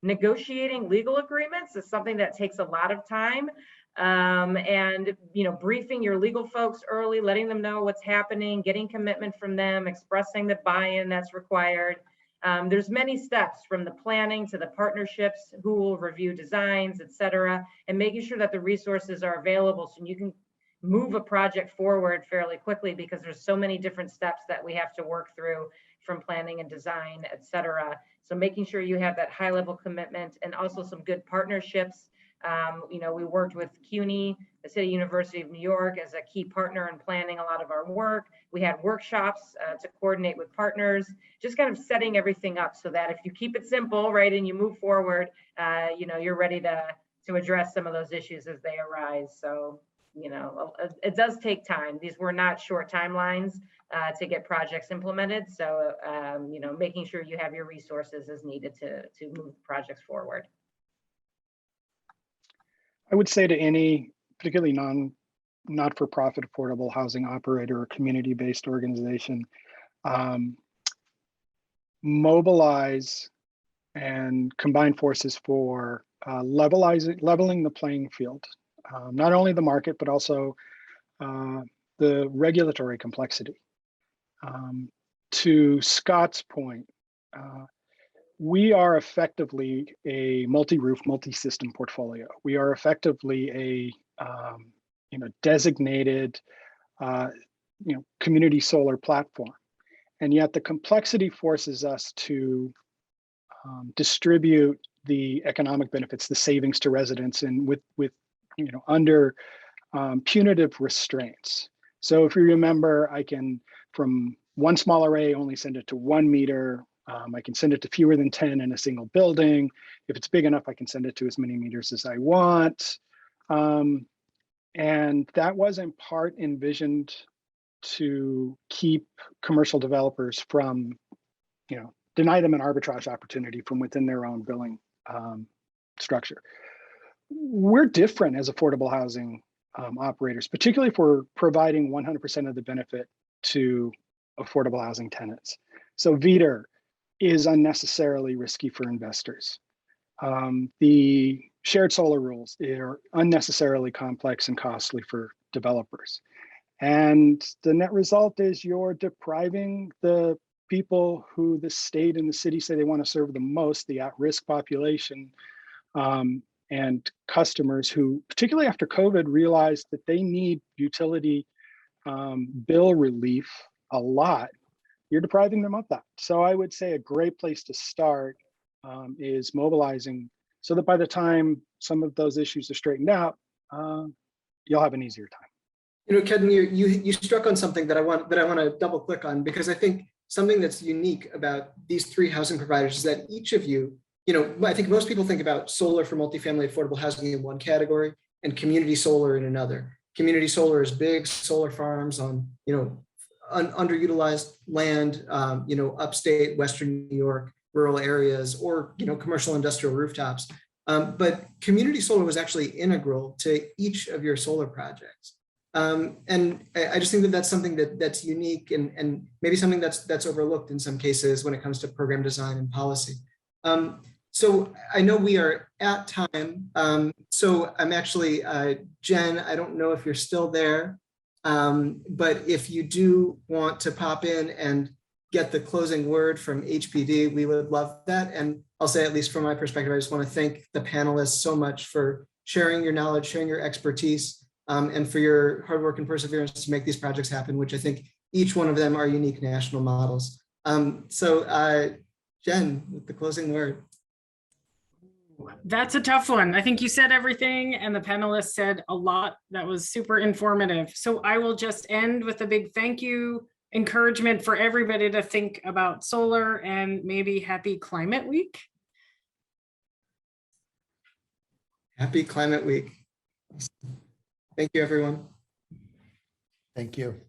Negotiating legal agreements is something that takes a lot of time. And, you know, briefing your legal folks early, letting them know what's happening, getting commitment from them, expressing the buy-in that's required. There's many steps, from the planning to the partnerships, who will review designs, et cetera, and making sure that the resources are available so you can move a project forward fairly quickly, because there's so many different steps that we have to work through, from planning and design, et cetera. So making sure you have that high level commitment, and also some good partnerships. You know, we worked with CUNY, the City University of New York, as a key partner in planning a lot of our work. We had workshops to coordinate with partners, just kind of setting everything up so that if you keep it simple, right, and you move forward, you know, you're ready to address some of those issues as they arise. So, you know, it does take time. These were not short timelines to get projects implemented. So, you know, making sure you have your resources is needed to move projects forward. I would say to any particularly not-for-profit affordable housing operator or community-based organization, mobilize and combine forces for leveling the playing field, not only the market, but also the regulatory complexity. To Scott's point, we are effectively a multi-roof, multi-system portfolio. We are effectively a you know, designated you know, community solar platform, and yet the complexity forces us to distribute the economic benefits, the savings to residents, and with you know, under punitive restraints. So if you remember, I can, from one small array, only send it to 1 meter. I can send it to fewer than 10 in a single building. If it's big enough, I can send it to as many meters as I want. And that was in part envisioned to keep commercial developers from, you know, deny them an arbitrage opportunity from within their own billing structure. We're different as affordable housing operators, particularly if we're providing 100% of the benefit to affordable housing tenants. So VEDR is unnecessarily risky for investors. The shared solar rules are unnecessarily complex and costly for developers. And the net result is you're depriving the people who the state and the city say they want to serve the most, the at-risk population, and customers who, particularly after COVID, realized that they need utility bill relief a lot. You're depriving them of that. So I would say a great place to start is mobilizing, so that by the time some of those issues are straightened out, you'll have an easier time. You know, Ken, you struck on something that I want to double click on, because I think something that's unique about these three housing providers is that each of you, you know, I think most people think about solar for multifamily affordable housing in one category and community solar in another. Community solar is big solar farms on, you know, underutilized land, you know, upstate Western New York, rural areas, or, you know, commercial industrial rooftops. But community solar was actually integral to each of your solar projects. And I just think that that's something that's unique and maybe something that's overlooked in some cases when it comes to program design and policy. So I know we are at time. So I'm actually, Jen, I don't know if you're still there, but if you do want to pop in and get the closing word from HPD, we would love that. And I'll say, at least from my perspective, I just want to thank the panelists so much for sharing your knowledge, sharing your expertise, and for your hard work and perseverance to make these projects happen, which I think each one of them are unique national models. So Jen, with the closing word. That's a tough one. I think you said everything and the panelists said a lot that was super informative. So I will just end with a big thank you encouragement for everybody to think about solar, and maybe happy Climate Week. Happy Climate Week. Thank you, everyone. Thank you.